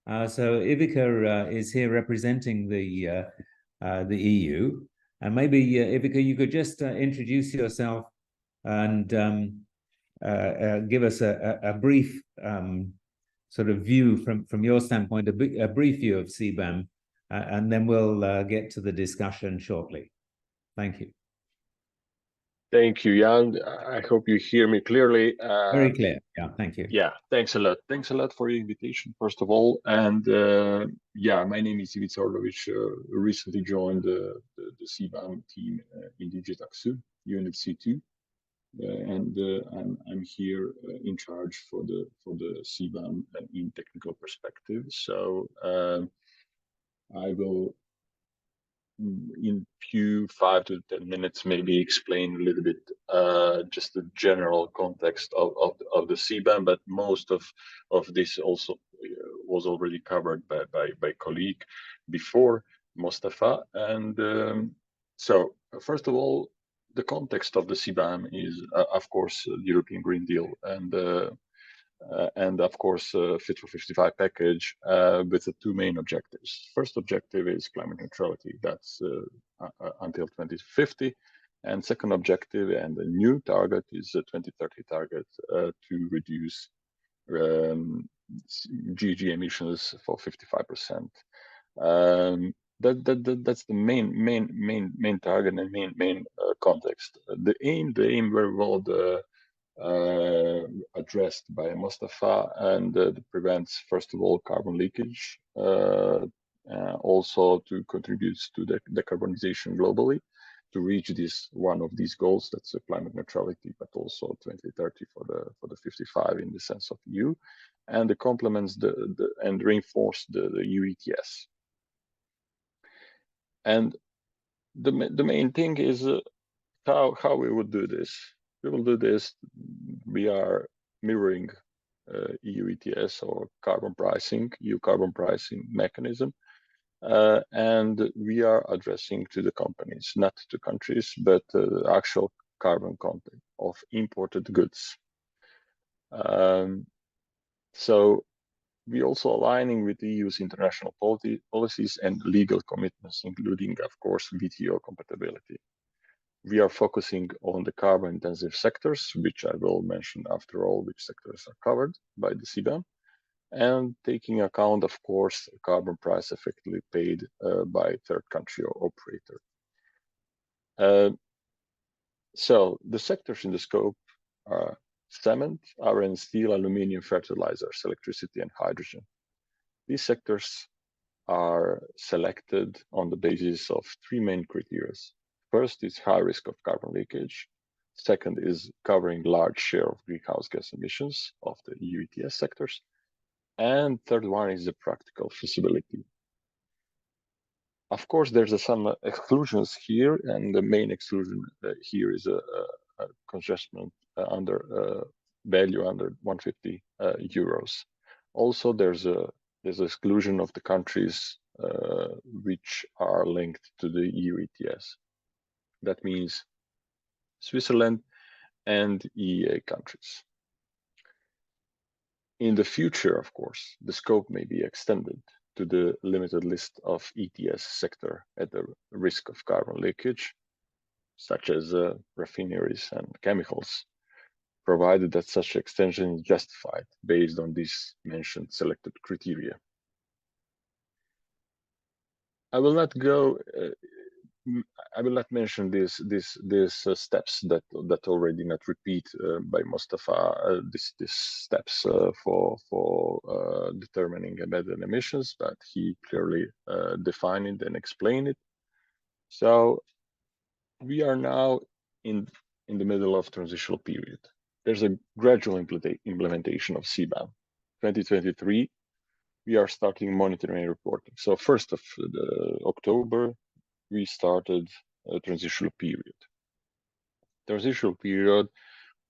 Speaker 1: So Ivica is here representing the EU, and maybe Ivica, you could just introduce yourself and give us a brief sort of view from your standpoint, a brief view of CBAM, and then we'll get to the discussion shortly. Thank you.
Speaker 4: Thank you, Jan. I hope you hear me clearly.
Speaker 1: Very clear. Yeah, thank you.
Speaker 4: Yeah, thanks a lot. Thanks a lot for your invitation, first of all. And yeah, my name is Ivica Orlovic. Recently joined the CBAM team in Digitaxu, Unit C2. And I'm here in charge for the CBAM in technical perspective. So I will, in few 5 to 10 minutes, maybe explain a little bit just the general context of the CBAM, but most of this also was already covered by colleague before, Mostafa. And so first of all, the context of the CBAM is, of course, the European Green Deal and of course, Fit for 55 package with the 2 main objectives. First objective is climate neutrality. That's until 2050. And second objective and the new target is the 2030 target to reduce GHG emissions for 55%. That's the main target and main context. The aim very well addressed by Mostafa, and prevents, first of all, carbon leakage, also to contribute to the decarbonization globally, to reach one of these goals, that's climate neutrality, but also 2030 for the 55 in the sense of EU, and it complements and reinforce the EU ETS. And the main thing is how we would do this. We will do this. We are mirroring EU ETS or carbon pricing, EU carbon pricing mechanism, and we are addressing to the companies, not to countries, but the actual carbon content of imported goods. So we also aligning with the EU's international policies and legal commitments, including, of course, WTO compatibility. We are focusing on the carbon-intensive sectors, which I will mention after all, which sectors are covered by the CBAM, and taking account, of course, carbon price effectively paid by third country or operator. So the sectors in the scope are cement, iron, steel, aluminium, fertilizers, electricity, and hydrogen. These sectors are selected on the basis of 3 main criteria. First is high risk of carbon leakage. Second is covering large share of greenhouse gas emissions of the EU ETS sectors. And third one is the practical feasibility. Of course, there's some exclusions here, and the main exclusion here is a adjustment under value under 150 euros. Also, there's exclusion of the countries which are linked to the EU ETS. That means Switzerland and EEA countries. In the future, of course, the scope may be extended to the limited list of ETS sector at the risk of carbon leakage, such as refineries and chemicals, provided that such extension is justified based on these mentioned selected criteria. I will not go. I will not mention these steps that already not repeat by Mostafa. These steps for determining embedded emissions, but he clearly defined it and explained it. So we are now in the middle of transitional period. there's a gradual implementation of CBAM. 2023, we are starting monitoring and reporting. So 1st of October, we started a transitional period. Transitional period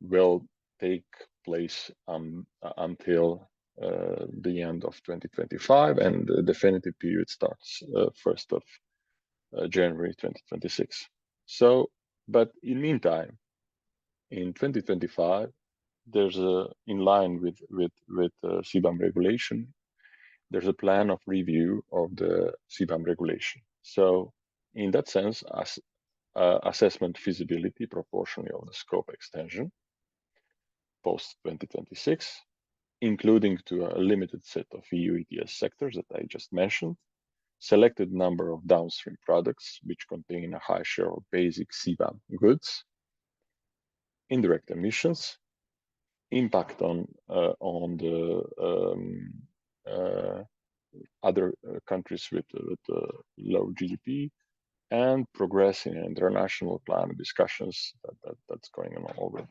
Speaker 4: will take place until the end of 2025, and the definitive period starts 1st of January 2026. So, but in meantime, in 2025, there's in line with CBAM regulation, there's a plan of review of the CBAM regulation. So in that sense, assessment feasibility proportionally of the scope extension post 2026, including to a limited set of EU ETS sectors that I just mentioned, selected number of downstream products which contain a high share of basic CBAM goods, indirect emissions, impact on the other countries with low GDP, and progressing in international climate discussions that's going on already.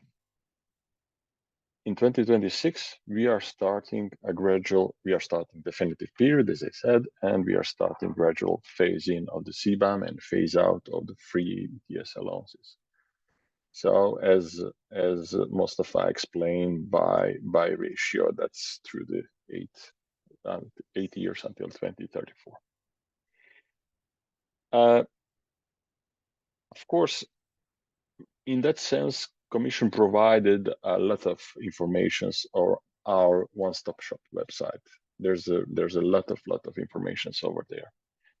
Speaker 4: In 2026, we are starting definitive period, as I said, and we are starting gradual phase in of the CBAM and phase out of the free ETS allowances. So as Mostafa explained, by ratio, that's through the 8 years until 2034. Of course, in that sense, Commission provided a lot of information on our one-stop shop website. There's a lot of information over there.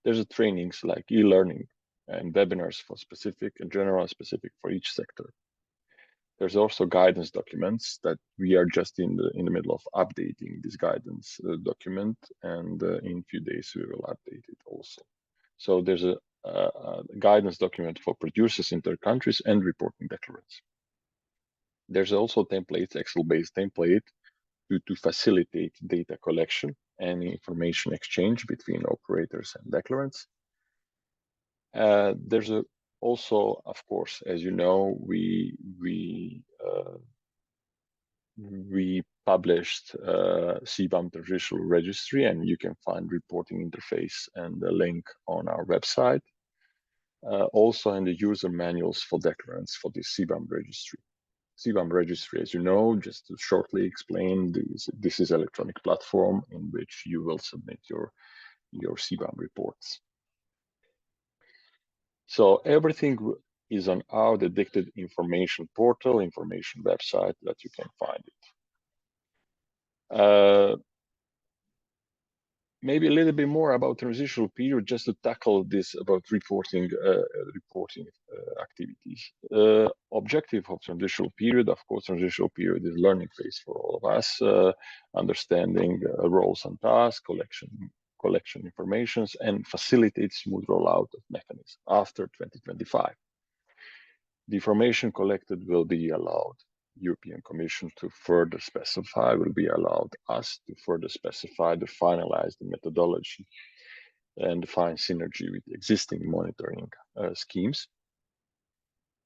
Speaker 4: There's a trainings like e-learning and webinars for specific and general specific for each sector. There's also guidance documents that we are just in the middle of updating this guidance document, and in a few days we will update it also. So there's a guidance document for producers in third countries and reporting declarants. There's also templates, Excel-based template to facilitate data collection and information exchange between operators and declarants. There's also, of course, as you know, we published CBAM Transitional Registry, and you can find reporting interface and the link on our website. Also in the user manuals for declarants for the CBAM registry. CBAM registry, as you know, just to shortly explain, this is electronic platform in which you will submit your CBAM reports. So everything is on our dedicated information portal, information website that you can find it. Maybe a little bit more about transitional period, just to tackle this about reporting activities. Objective of transitional period, of course, transitional period is learning phase for all of us, understanding roles and tasks, collection informations, and facilitate smooth rollout of mechanism after 2025. The information collected will be allowed European Commission to further specify, will be allowed us to further specify, to finalize the methodology and define synergy with existing monitoring schemes.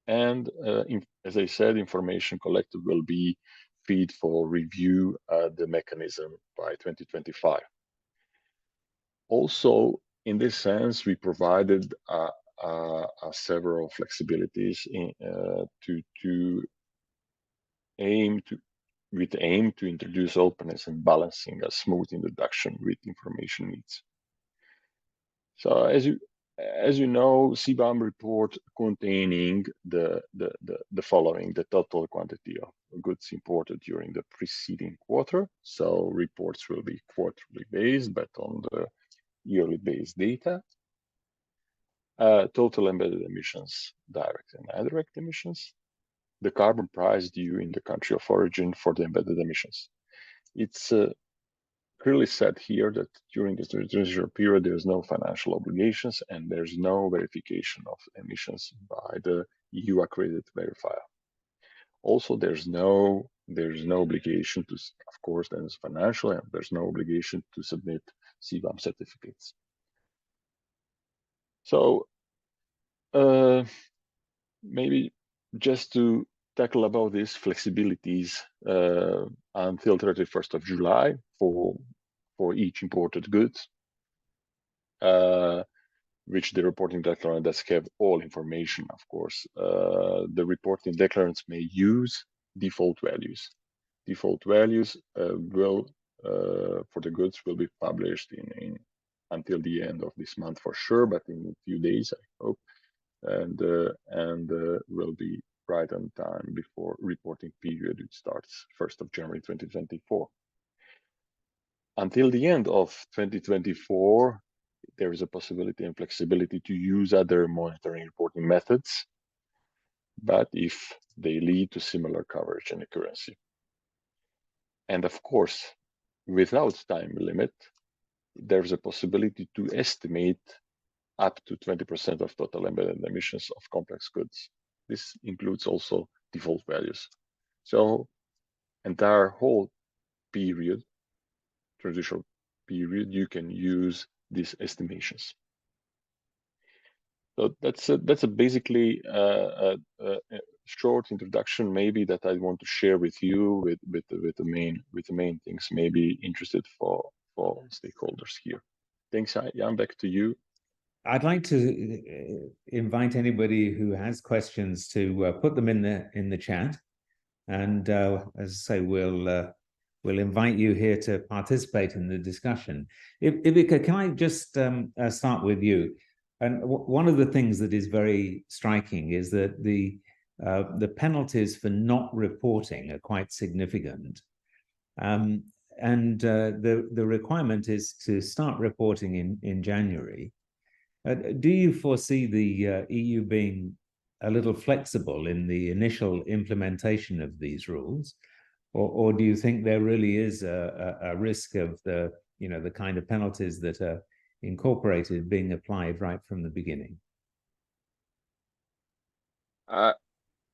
Speaker 4: And as I said, information collected will be feed for review the mechanism by 2025. Also, in this sense, we provided several flexibilities with the aim to introduce openness and balancing a smooth introduction with information needs. So as you know, CBAM report containing the following: the total quantity of goods imported during the preceding quarter. So reports will be quarterly based, but on the yearly based data. Total embedded emissions, direct and indirect emissions. The carbon price due in the country of origin for the embedded emissions. It's clearly said here that during the transitional period, there's no financial obligations and there's no verification of emissions by the EU accredited verifier. Also, there's no obligation to, of course, there's financial, and there's no obligation to submit CBAM certificates. So maybe just to tackle about these flexibilities until 31st of July for each imported goods, which the reporting declarant does have all information, of course. The reporting declarants may use default values. Default values will, for the goods, will be published until the end of this month for sure, but in a few days, I hope, and will be right on time before reporting period. It starts 1st of January 2024. Until the end of 2024, there is a possibility and flexibility to use other monitoring reporting methods, but if they lead to similar coverage and accuracy. And of course, without time limit, there's a possibility to estimate up to 20% of total embedded emissions of complex goods. This includes also default values. So entire whole period, transitional period, you can use these estimations. So that's a basically a short introduction, maybe, that I want to share with you with the main things maybe interested for stakeholders here. Thanks, Jan. Back to you.
Speaker 1: I'd like to invite anybody who has questions to put them in the chat, and as I say, we'll invite you here to participate in the discussion. Ivica, can I just start with you? And one of the things that is very striking is that the penalties for not reporting are quite significant, and the requirement is to start reporting in January. Do you foresee the EU being a little flexible in the initial implementation of these rules, or do you think there really is a risk of the kind of penalties that are incorporated being applied right from the beginning?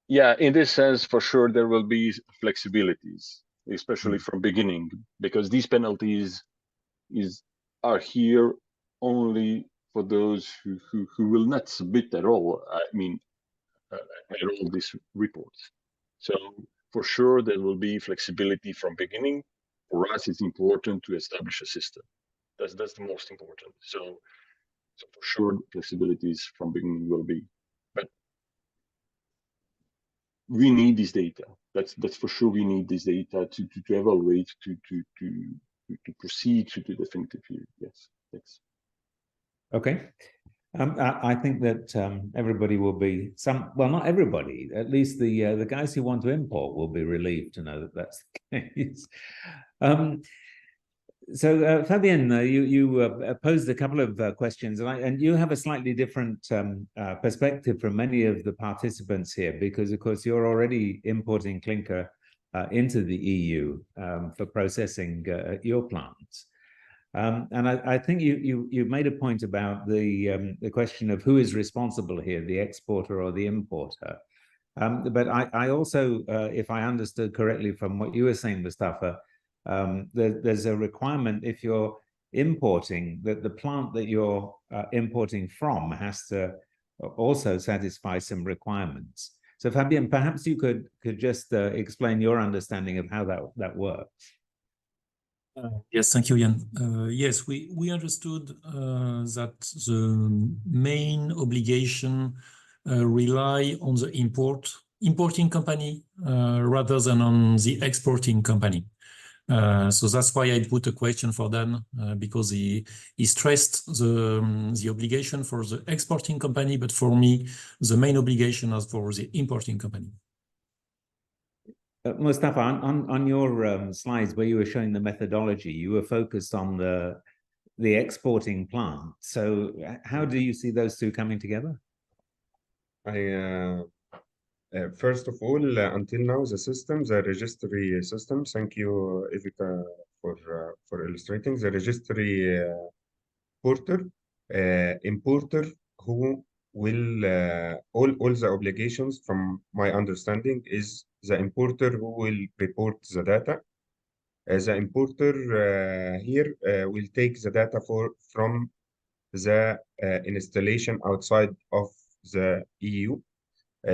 Speaker 4: Yeah, in this sense, for sure, there will be flexibilities, especially from beginning, because these penalties are here only for those who will not submit at all. I mean, at all these reports. So for sure, there will be flexibility from beginning. For us, it's important to establish a system. That's the most important. So for sure, flexibilities from beginning will be, but we need this data. That's for sure. We need this data to evaluate, to proceed to the definitive view. Yes, thanks.
Speaker 1: Okay. I think that everybody will be well, not everybody, at least the guys who want to import will be relieved to know that that's the case. So Fabien, you posed a couple of questions, and you have a slightly different perspective from many of the participants here, because of course you're already importing clinker into the EU for processing your plants. And I think you made a point about the question of who is responsible here, the exporter or the importer. But I also, if I understood correctly from what you were saying, Mustafa, there's a requirement if you're importing that the plant that you're importing from has to also satisfy some requirements. So Fabien, perhaps you could just explain your understanding of how that works.
Speaker 5: Yes, thank you, Jan. Yes, we understood that the main obligation rely on the importing company rather than on the exporting company. So that's why I put a question for Dan, because he stressed the obligation for the exporting company, but for me, the main obligation is for the importing company.
Speaker 1: Mustafa, on your slides where you were showing the methodology, you were focused on the exporting plant. So how do you see those two coming together?
Speaker 3: First of all, until now, the registry system, thank you, Ivica, for illustrating the registry importer who will, all the obligations, from my understanding, is the importer who will report the data. The importer here will take the data from the installation outside of the EU.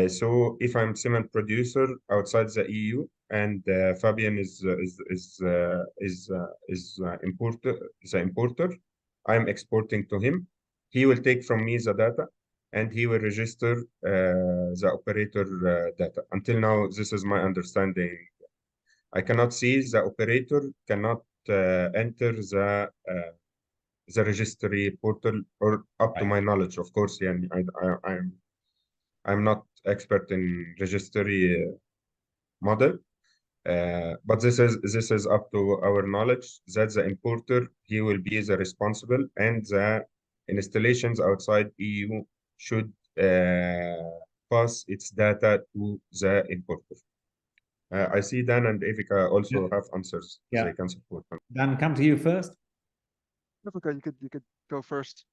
Speaker 3: So if I'm cement producer outside the EU and Fabian is the importer, I'm exporting to him. He will take from me the data and he will register the operator data. Until now, this is my understanding. I cannot see the operator cannot enter the registry portal, or up to my knowledge, of course. Yeah, I'm not expert in registry model, but this is up to our knowledge that the importer, he will be the responsible, and the installations outside EU should pass its data to the importer. I see Dan and Evika also have answers.
Speaker 1: Yeah.
Speaker 3: They can support them.
Speaker 1: Dan, come to you first.
Speaker 2: Evika, you could go first.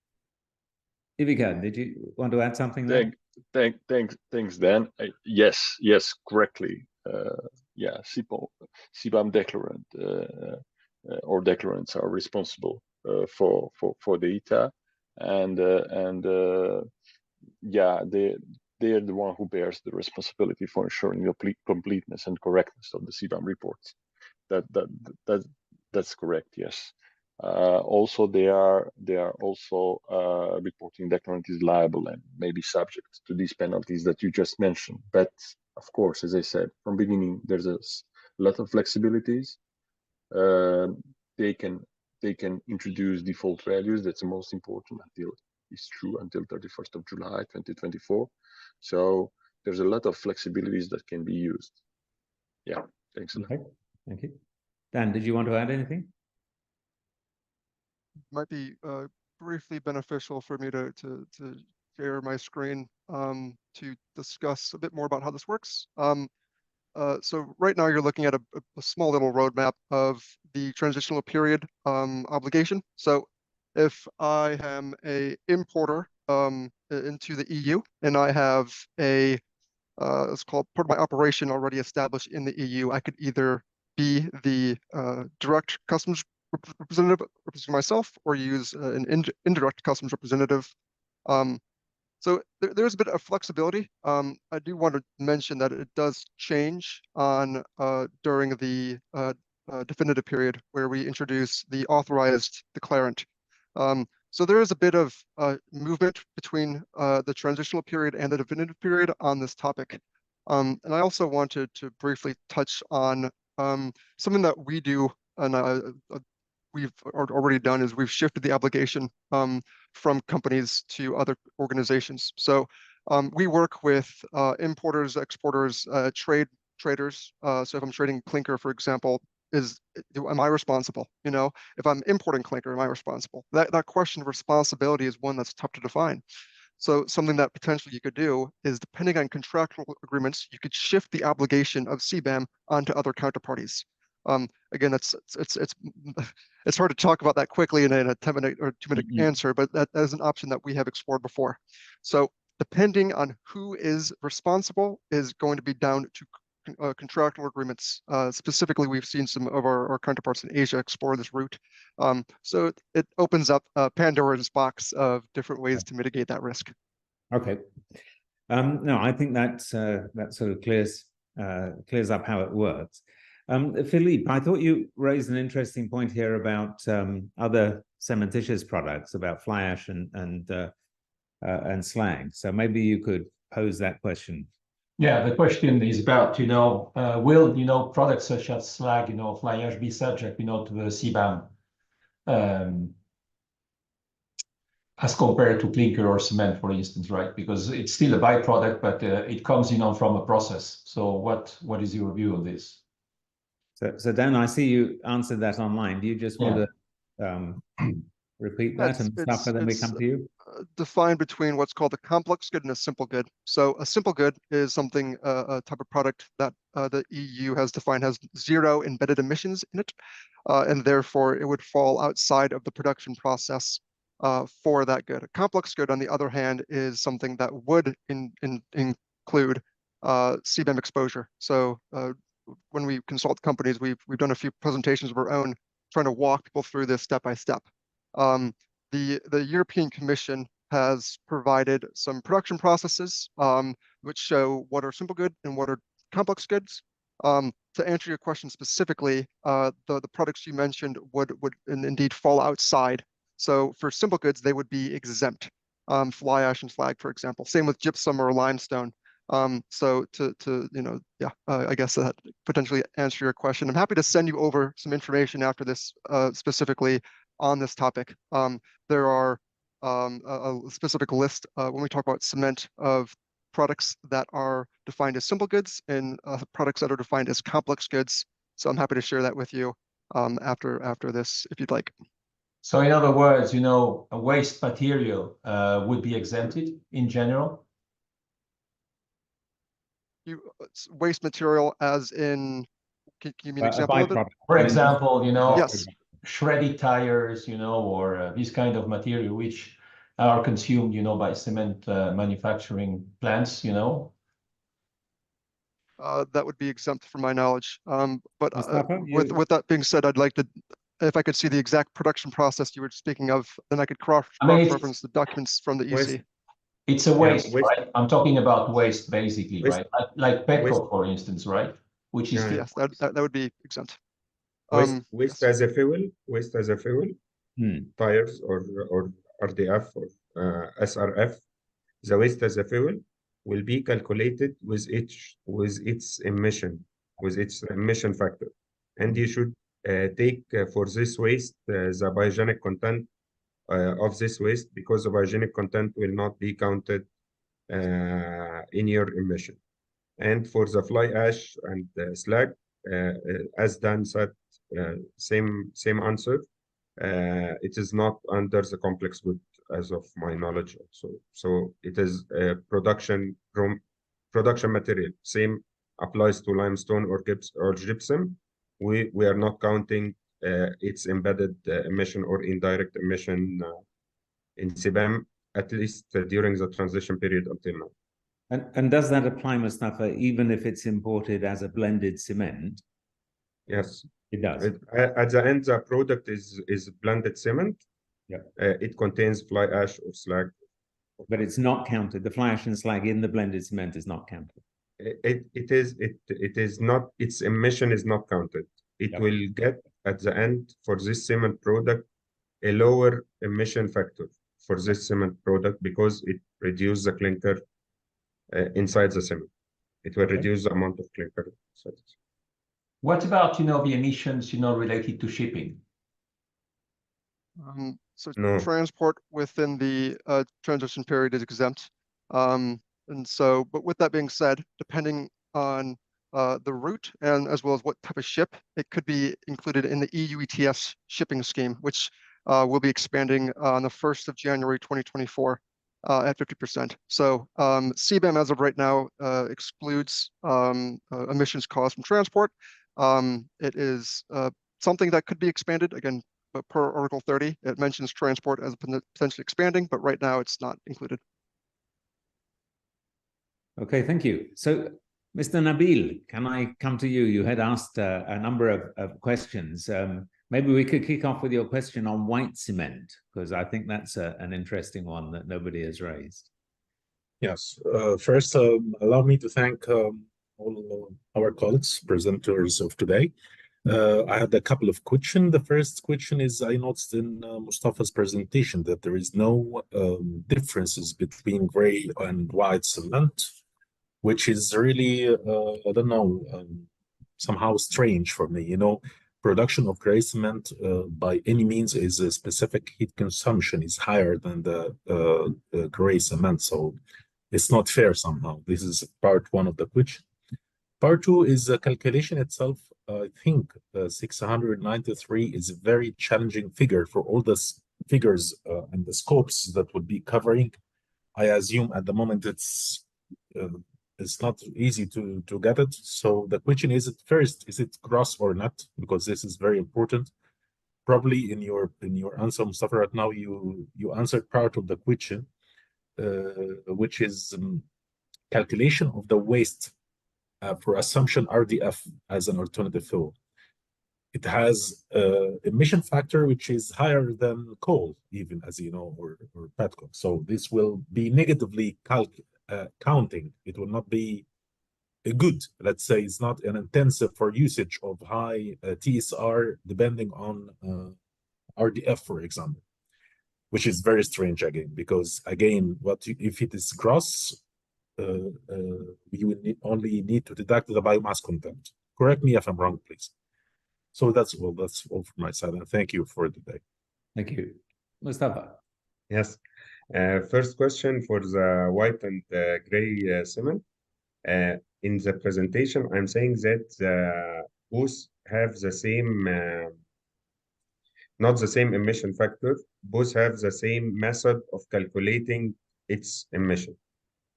Speaker 1: Evika, did you want to add something there?
Speaker 4: Thanks, Dan. Yes, correctly. Yeah, CBAM declarant or declarants are responsible for the data, and yeah, they're the one who bears the responsibility for ensuring the completeness and correctness of the CBAM reports. That's correct. Yes. Also, they are also reporting declarant is liable and may be subject to these penalties that you just mentioned. But of course, as I said from beginning, there's a lot of flexibilities. They can introduce default values. That's the most important until 31st of July 2024. So there's a lot of flexibilities that can be used. Yeah, thanks.
Speaker 1: Okay, thank you. Dan, did you want to add anything?
Speaker 2: Might be briefly beneficial for me to share my screen to discuss a bit more about how this works. So right now you're looking at a small little roadmap of the transitional period obligation. So if I am a importer into the EU and I have a it's called part of my operation already established in the EU, I could either be the direct customs representative representing myself, or use an indirect customs representative. So there's a bit of flexibility. I do want to mention that it does change on during the definitive period, where we introduce the authorized declarant. So there is a bit of movement between the transitional period and the definitive period on this topic. And I also wanted to briefly touch on something that we do, and we've already done, is we've shifted the obligation from companies to other organizations. So we work with importers, exporters, traders. So if I'm trading clinker, for example, am I responsible? You know, if I'm importing clinker, am I responsible? That question of responsibility is one that's tough to define. So something that potentially you could do is, depending on contractual agreements, you could shift the obligation of CBAM onto other counterparties. Again, it's hard to talk about that quickly in a 10-minute or 2-minute answer, but that is an option that we have explored before. So depending on who is responsible is going to be down to contractual agreements. Specifically, we've seen some of our counterparts in Asia explore this route. So it opens up Pandora's box of different ways to mitigate that risk.
Speaker 1: Okay. No, I think that sort of clears up how it works. Philippe, I thought you raised an interesting point here about other cementitious products, about fly ash and slag. So maybe you could pose that question.
Speaker 6: Yeah, the question is about, will, products such as slag, fly ash be subject, to the CBAM as compared to clinker or cement, for instance, right? Because it's still a byproduct, but it comes, from a process. So what is your view on this?
Speaker 1: So Dan, I see you answered that online. Do you just want to repeat that and stuff, and then we come to you?
Speaker 2: Defined between what's called a complex good and a simple good. So a simple good is something, a type of product that the EU has defined has 0 embedded emissions in it, and therefore it would fall outside of the production process for that good. A complex good, on the other hand, is something that would include CBAM exposure. So when we consult companies, we've done a few presentations of our own, trying to walk people through this step by step. The European Commission has provided some production processes which show what are simple good and what are complex goods. To answer your question specifically, the products you mentioned would indeed fall outside. So for simple goods, they would be exempt. Fly ash and slag, for example. Same with gypsum or limestone. So I guess that potentially answer your question. I'm happy to send you over some information after this, specifically on this topic. There are a specific list when we talk about cement of products that are defined as simple goods and products that are defined as complex goods. So I'm happy to share that with you after this, if you'd like.
Speaker 6: So in other words, a waste material would be exempted in general?
Speaker 2: Waste material as in, can you give me an example of it?
Speaker 6: For example,
Speaker 2: yes,
Speaker 6: shredded tires, or this kind of material which are consumed, by cement manufacturing plants,
Speaker 2: that would be exempt from my knowledge. But
Speaker 1: Mustafa,
Speaker 2: with that being said, I'd like to, if I could see the exact production process you were speaking of, then I could cross-reference the documents from the EC.
Speaker 6: It's a waste, right? I'm talking about waste, basically, right? Like petrol, for instance, right? Which is
Speaker 2: yes, that would be exempt.
Speaker 3: Waste as a fuel, tires or RDF or SRF. The waste as a fuel will be calculated with its emission factor, and you should take for this waste the biogenic content of this waste, because the biogenic content will not be counted in your emission. And for the fly ash and slag, as Dan said, same answer. It is not under the complex good, as of my knowledge. So it is production material. Same applies to limestone or gypsum. We are not counting its embedded emission or indirect emission in CBAM, at least during the transition period until now.
Speaker 1: And does that apply, Mustafa, even if it's imported as a blended cement?
Speaker 3: Yes,
Speaker 1: it does.
Speaker 3: At the end, the product is blended cement.
Speaker 1: Yeah.
Speaker 3: It contains fly ash or slag.
Speaker 1: But it's not counted. The fly ash and slag in the blended cement is not counted.
Speaker 3: It is not, its emission is not counted. It will get at the end for this cement product a lower emission factor for this cement product, because it reduces the clinker inside the cement. It will reduce the amount of clinker.
Speaker 6: What about, the emissions, related to shipping?
Speaker 3: No.
Speaker 2: Transport within the transition period is exempt. But with that being said, depending on the route and as well as what type of ship, it could be included in the EU ETS shipping scheme, which will be expanding on the 1st of January 2024 at 50%. So CBAM as of right now excludes emissions caused from transport. It is something that could be expanded, again, but per Article 30, it mentions transport as potentially expanding, but right now it's not included.
Speaker 1: Okay, thank you. So, Mr. Nabil, can I come to you? You had asked a number of questions. Maybe we could kick off with your question on white cement, because I think that's an interesting one that nobody has raised.
Speaker 7: Yes. First, allow me to thank all our colleagues, presenters of today. I had a couple of questions. The first question is, I noticed in Mustafa's presentation that there is no differences between gray and white cement, which is really, I don't know, somehow strange for me. Production of gray cement by any means is a specific heat consumption is higher than the gray cement. So it's not fair somehow. This is part one of the question. Part two is the calculation itself. I think 693 is a very challenging figure for all the figures and the scopes that would be covering. I assume at the moment it's not easy to get it. So the question is, is it gross or net? Because this is very important. Probably in your answer, Mustafa, right now you answered part of the question, which is calculation of the waste for assumption RDF as an alternative fuel. it has emission factor which is higher than coal, even, as you know, or petcoke. So this will be negatively counting. It will not be a good. Let's say it's not an intensive for usage of high TSR depending on RDF, for example, which is very strange again, because again, if it is gross, you will only need to deduct the biomass content. Correct me if I'm wrong, please. So that's all. That's all from my side, and thank you for today.
Speaker 1: Thank you, Mustafa.
Speaker 3: Yes. First question for the white and gray cement. In the presentation, I'm saying that both have the same, not the same emission factor. Both have the same method of calculating its emission.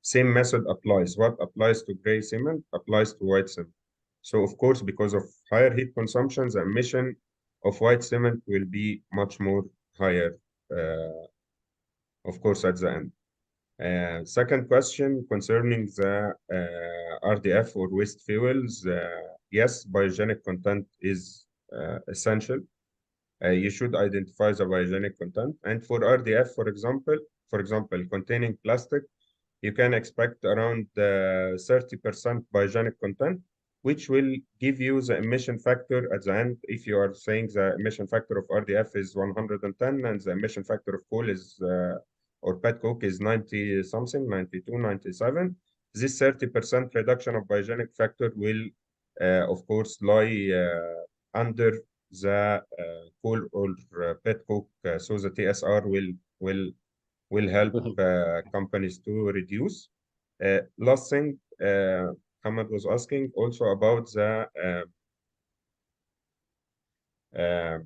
Speaker 3: Same method applies. What applies to gray cement applies to white cement. So of course, because of higher heat consumption, the emission of white cement will be much more higher, of course, at the end. Second question concerning the RDF or waste fuels. Yes, biogenic content is essential. You should identify the biogenic content. And for RDF, for example, containing plastic, you can expect around 30% biogenic content, which will give you the emission factor at the end. If you are saying the emission factor of RDF is 110 and the emission factor of coal is or petcoke is 90 something, 92, 97, this 30% reduction of biogenic factor will, of course, lie under the coal or petcoke. So the TSR will help companies to reduce. Last thing, Hamad was asking also about the I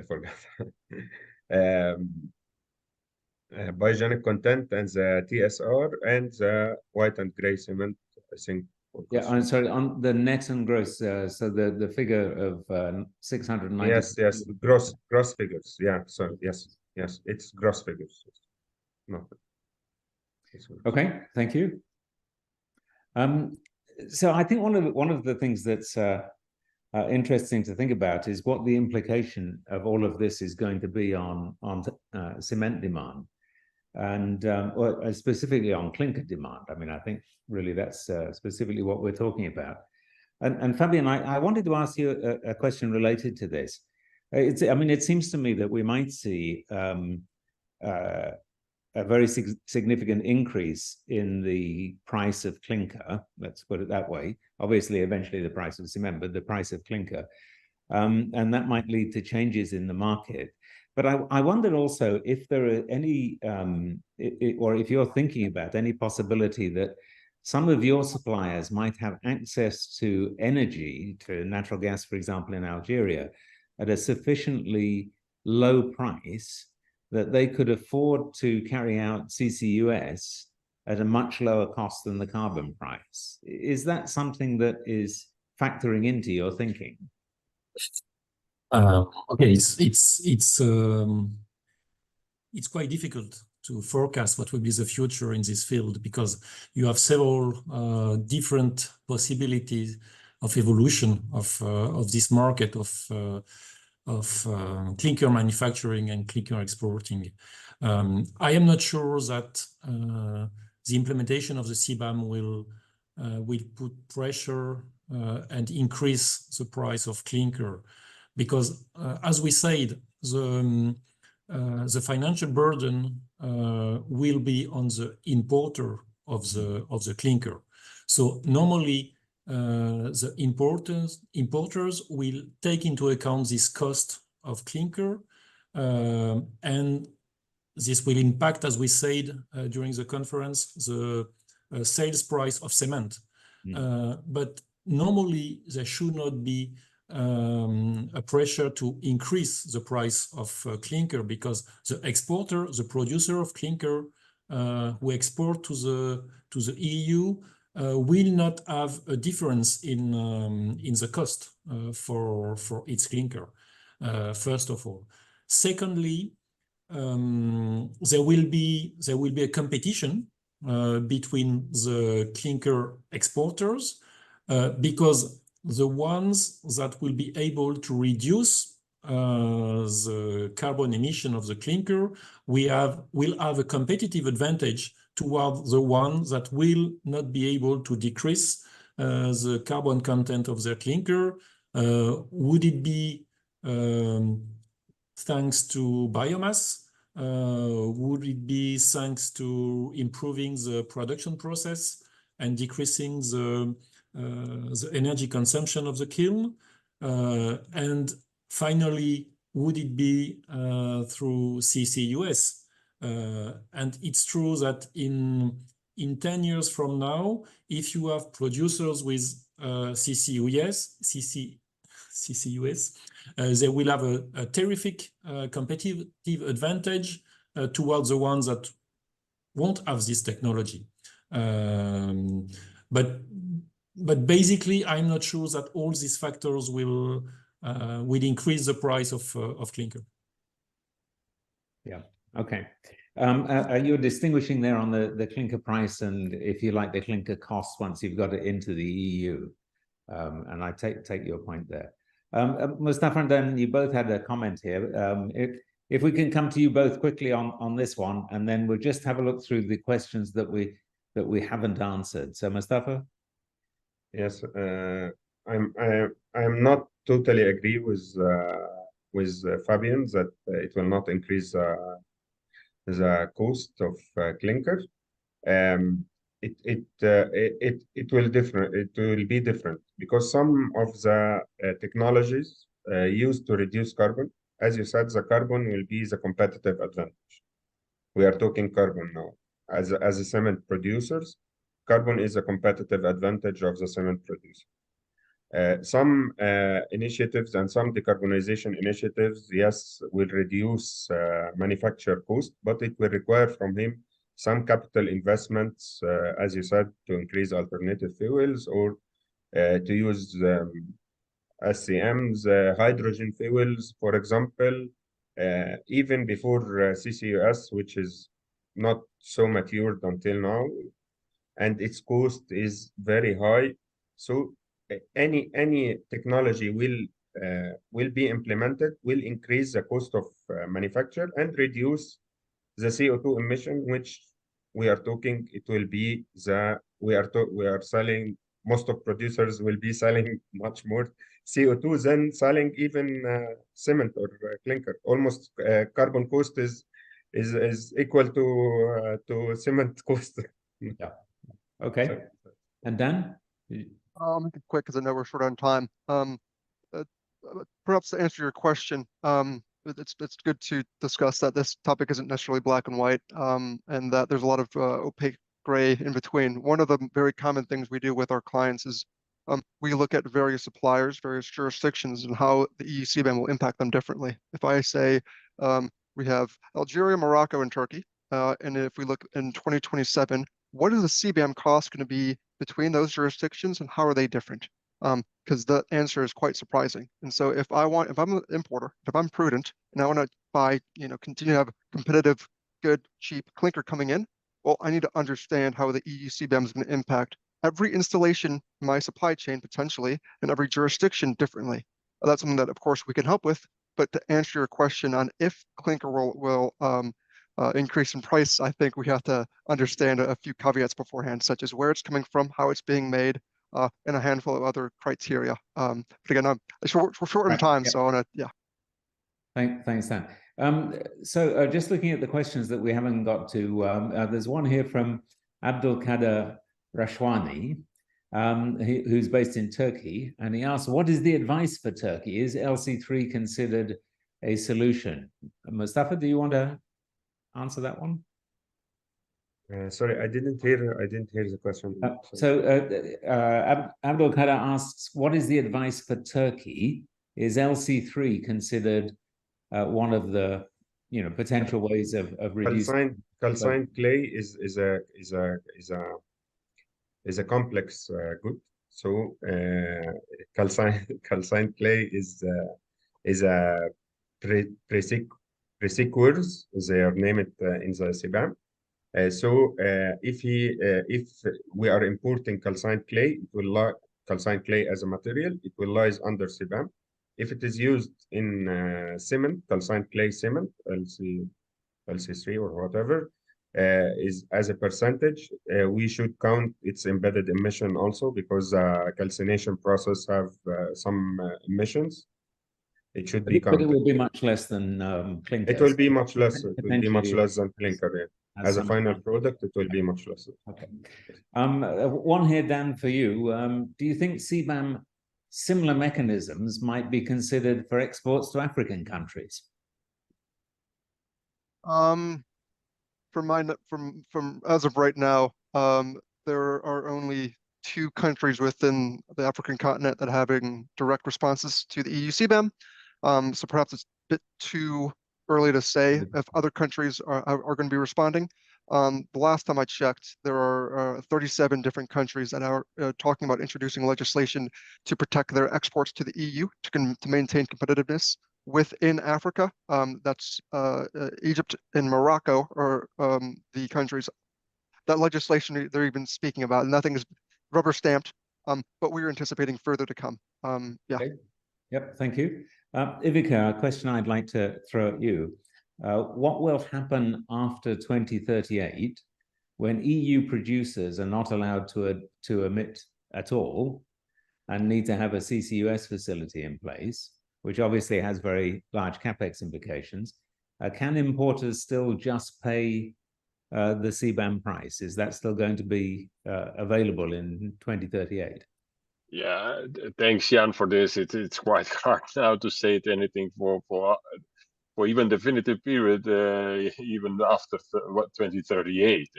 Speaker 3: forgot biogenic content and the TSR and the white and gray cement, I think.
Speaker 1: Yeah, I'm sorry, on the net and gross, so the figure of 690.
Speaker 3: Yes, gross figures. Yeah, so yes, it's gross figures. No.
Speaker 1: Okay, thank you. So I think one of the things that's interesting to think about is what the implication of all of this is going to be on cement demand, and or specifically on clinker demand. I mean, I think really that's specifically what we're talking about. And Fabian, I wanted to ask you a question related to this. I mean, it seems to me that we might see a very significant increase in the price of clinker, let's put it that way. Obviously, eventually the price of cement, but the price of clinker. And that might lead to changes in the market. But I wonder also if there are any, or if you're thinking about any possibility that some of your suppliers might have access to energy, to natural gas, for example, in Algeria, at a sufficiently low price that they could afford to carry out CCUS at a much lower cost than the carbon price. Is that something that is factoring into your thinking?
Speaker 5: Okay, it's quite difficult to forecast what will be the future in this field, because you have several different possibilities of evolution of this market of clinker manufacturing and clinker exporting. I am not sure that the implementation of the CBAM will put pressure and increase the price of clinker, because as we said, the financial burden will be on the importer of the clinker. So normally, the importers will take into account this cost of clinker, and this will impact, as we said during the conference, the sales price of cement. But normally, there should not be a pressure to increase the price of clinker, because the exporter, the producer of clinker, who export to the EU, will not have a difference in the cost for its clinker, first of all. Secondly, there will be a competition between the clinker exporters, because the ones that will be able to reduce the carbon emission of the clinker will have a competitive advantage toward the ones that will not be able to decrease the carbon content of their clinker. Would it be thanks to biomass? Would it be thanks to improving the production process and decreasing the energy consumption of the kiln? And finally, would it be through CCUS? And it's true that in 10 years from now, if you have producers with CCUS, they will have a terrific competitive advantage towards the ones that won't have this technology. But basically, I'm not sure that all these factors will increase the price of clinker.
Speaker 1: Yeah. Okay. You're distinguishing there on the clinker price and, if you like, the clinker cost once you've got it into the EU. And I take your point there. Mustafa and Dan, you both had a comment here. If we can come to you both quickly on this one, and then we'll just have a look through the questions that we haven't answered. So, Mustafa?
Speaker 3: Yes, I'm not totally agree with Fabian that it will not increase the cost of clinker. It will be different because some of the technologies used to reduce carbon, as you said, the carbon will be the competitive advantage. We are talking carbon now. As a cement producers, carbon is a competitive advantage of the cement producer. Some initiatives and some decarbonization initiatives, yes, will reduce manufacture cost, but it will require from him some capital investments, as you said, to increase alternative fuels or to use SCMs, hydrogen fuels, for example, even before CCUS, which is not so matured until now, and its cost is very high. So any technology will be implemented, will increase the cost of manufacture and reduce the CO2 emission, which we are talking, it will be we are selling, most of producers will be selling much more CO2 than selling even cement or clinker. Almost carbon cost is equal to cement cost.
Speaker 1: Yeah. Okay. So, and Dan?
Speaker 2: I'll make it quick because I know we're short on time. Perhaps to answer your question, it's good to discuss that this topic isn't necessarily black and white, and that there's a lot of opaque gray in between. One of the very common things we do with our clients is we look at various suppliers, various jurisdictions, and how the EU CBAM will impact them differently. If I say we have Algeria, Morocco, and Turkey, and if we look in 2027, what is the CBAM cost going to be between those jurisdictions, and how are they different? Because the answer is quite surprising. And so if I'm an importer, if I'm prudent and I want to buy, continue to have competitive, good, cheap clinker coming in, well, I need to understand how the EU CBAM is going to impact every installation in my supply chain potentially, and every jurisdiction differently. That's something that, of course, we can help with. But to answer your question on if clinker will increase in price, I think we have to understand a few caveats beforehand, such as where it's coming from, how it's being made, and a handful of other criteria. But again, we're short on time, so I want to, yeah.
Speaker 1: Thanks, Dan. So just looking at the questions that we haven't got to, there's one here from Abdul Kader Rashwani, who's based in Turkey, and he asks, what is the advice for Turkey? Is LC3 considered a solution? Mustafa, do you want to answer that one?
Speaker 3: Sorry, I didn't hear the question.
Speaker 1: Abdul Kader asks, what is the advice for Turkey? Is LC3 considered one of the potential ways of reducing?
Speaker 3: Calcined clay is a complex good. So calcined clay is a prerequisite. They are named in the CBAM. So if we are importing calcined clay, calcined clay as a material, it will lies under CBAM. If it is used in cement, calcined clay cement, LC3 or whatever, is as a percentage, we should count its embedded emission also, because calcination process have some emissions. It should be
Speaker 1: But it
Speaker 3: counted.
Speaker 1: will be much less than clinker.
Speaker 3: It will be much less. It will be much
Speaker 1: Potentially
Speaker 3: less than clinker. Yeah. As a final product, it will be much less.
Speaker 1: Okay. One here, Dan, for you. Do you think CBAM similar mechanisms might be considered for exports to African countries?
Speaker 2: From as of right now, there are only 2 countries within the African continent that are having direct responses to the EU CBAM. So perhaps it's a bit too early to say if other countries are going to be responding. The last time I checked, there are 37 different countries that are talking about introducing legislation to protect their exports to the EU to maintain competitiveness within Africa. That's Egypt and Morocco are the countries that legislation they're even speaking about. Nothing is rubber stamped, but we're anticipating further to come. Yeah.
Speaker 1: Okay. Yep, thank you. Ivica, a question I'd like to throw at you. What will happen after 2038 when EU producers are not allowed to emit at all and need to have a CCUS facility in place, which obviously has very large capex implications? Can importers still just pay the CBAM price? Is that still going to be available in 2038?
Speaker 4: Yeah, thanks, Jan, for this. It's quite hard now to say anything for even definitive period, even after 2038.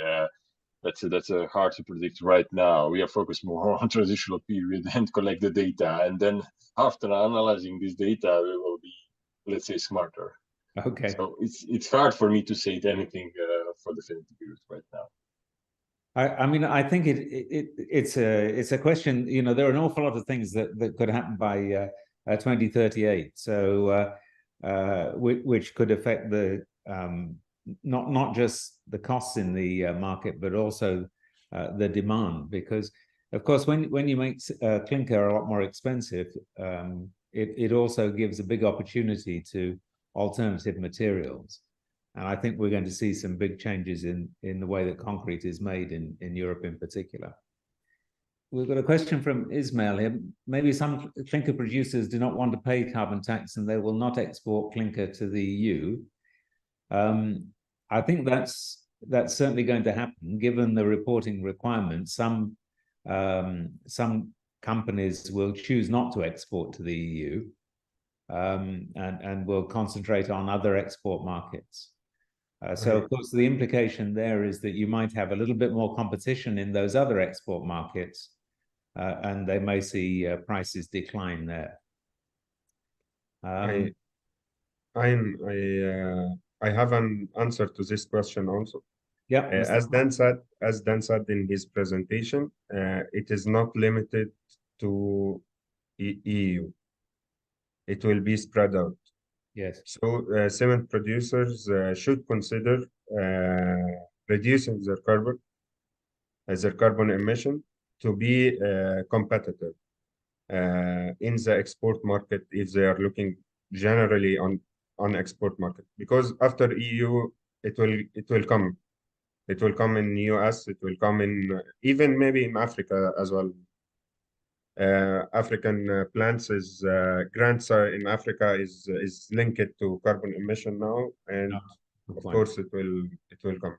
Speaker 4: That's hard to predict right now. We are focused more on transitional period and collect the data, and then after analyzing this data, we will be, let's say, smarter.
Speaker 1: Okay.
Speaker 4: So it's hard for me to say anything for definitive period right now.
Speaker 1: I mean, I think it's a question. You know, there are an awful lot of things that could happen by 2038. So, which could affect the not just the costs in the market, but also the demand. Because, of course, when you make clinker a lot more expensive, it also gives a big opportunity to alternative materials. And I think we're going to see some big changes in the way that concrete is made in Europe in particular. We've got a question from Ismail here. Maybe some clinker producers do not want to pay carbon tax and they will not export clinker to the EU. I think that's certainly going to happen given the reporting requirements. Some companies will choose not to export to the EU and will concentrate on other export markets. So, of course, the implication there is that you might have a little bit more competition in those other export markets, and they may see prices decline there.
Speaker 3: I have an answer to this question also.
Speaker 1: Yeah.
Speaker 3: As Dan said in his presentation, it is not limited to EU. It will be spread out.
Speaker 1: Yes.
Speaker 3: So cement producers should consider reducing their carbon emission to be competitive in the export market if they are looking generally on export market. Because after EU, it will come in US, it will come in even maybe in Africa as well. African plants grants in Africa is linked to carbon emission now, and of course it will come.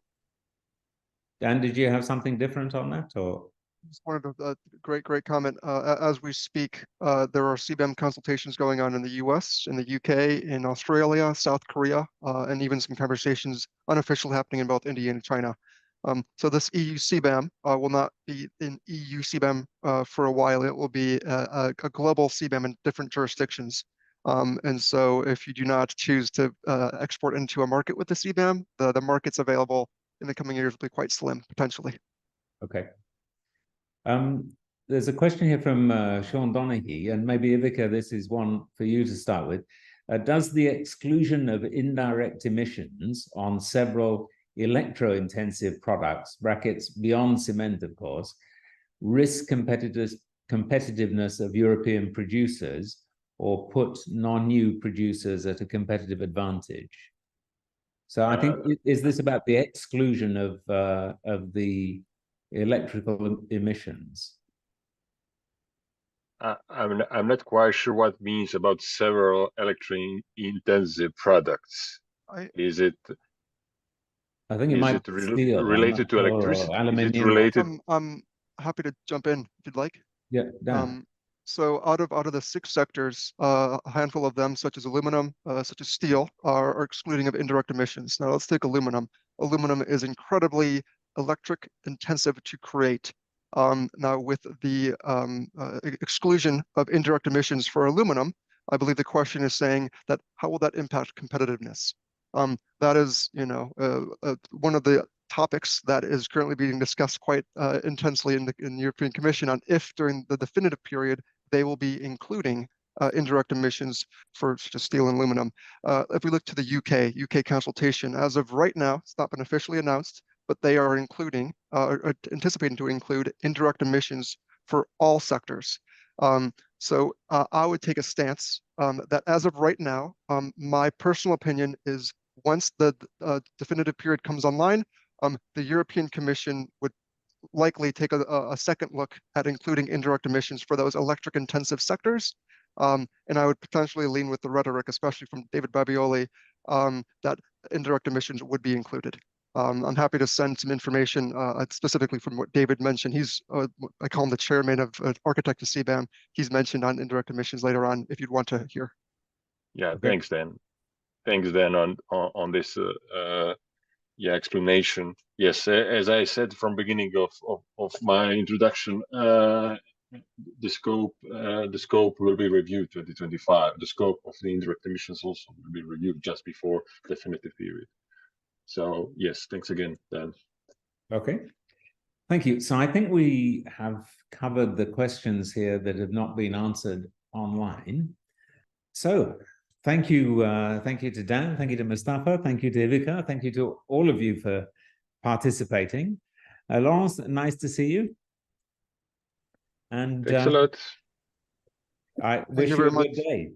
Speaker 1: Dan, did you have something different on that, or?
Speaker 2: Just wanted a great comment. As we speak, there are CBAM consultations going on in the US, in the UK, in Australia, South Korea, and even some conversations unofficially happening in both India and China. So this EU CBAM will not be in EU CBAM for a while. It will be a global CBAM in different jurisdictions. And so if you do not choose to export into a market with the CBAM, the markets available in the coming years will be quite slim, potentially.
Speaker 1: Okay. There's a question here from Sean Donaghy, and maybe Ivica, this is one for you to start with. Does the exclusion of indirect emissions on several electro-intensive products, brackets beyond cement, of course, risk competitiveness of European producers or put non-EU producers at a competitive advantage? So I think, is this about the exclusion of the electrical emissions?
Speaker 4: I'm not quite sure what it means about several electron-intensive products. Is it?
Speaker 1: I think it might be steel,
Speaker 4: related to electricity?
Speaker 1: Aluminium.
Speaker 4: Is it related?
Speaker 2: I'm happy to jump in if you'd like.
Speaker 1: Yeah, Dan.
Speaker 2: So out of the 6 sectors, a handful of them, such as aluminum, such as steel, are excluding of indirect emissions. Now let's take aluminum. Aluminum is incredibly electric intensive to create. Now with the exclusion of indirect emissions for aluminum, I believe the question is saying that how will that impact competitiveness? That is, one of the topics that is currently being discussed quite intensely in the European Commission on if during the definitive period they will be including indirect emissions for steel and aluminum. If we look to the UK consultation, as of right now, it's not been officially announced, but they are including, anticipating to include indirect emissions for all sectors. So I would take a stance that as of right now, my personal opinion is once the definitive period comes online, the European Commission would likely take a second look at including indirect emissions for those electric intensive sectors. And I would potentially lean with the rhetoric, especially from David Babioli, that indirect emissions would be included. I'm happy to send some information specifically from what David mentioned. He's, I call him the chairman of architect of CBAM. He's mentioned on indirect emissions later on, if you'd want to hear.
Speaker 4: Yeah, okay. Thanks, Dan. Thanks, Dan, on this explanation. Yes, as I said from beginning of my introduction, the scope will be reviewed 2025. The scope of the indirect emissions also will be reviewed just before definitive period. So yes, thanks again, Dan.
Speaker 1: Okay, thank you. So I think we have covered the questions here that have not been answered online. So thank you to Dan, thank you to Mustafa, thank you to Ivica, thank you to all of you for participating. Laurence, nice to see you. And
Speaker 4: thanks a lot.
Speaker 1: I wish you a good day.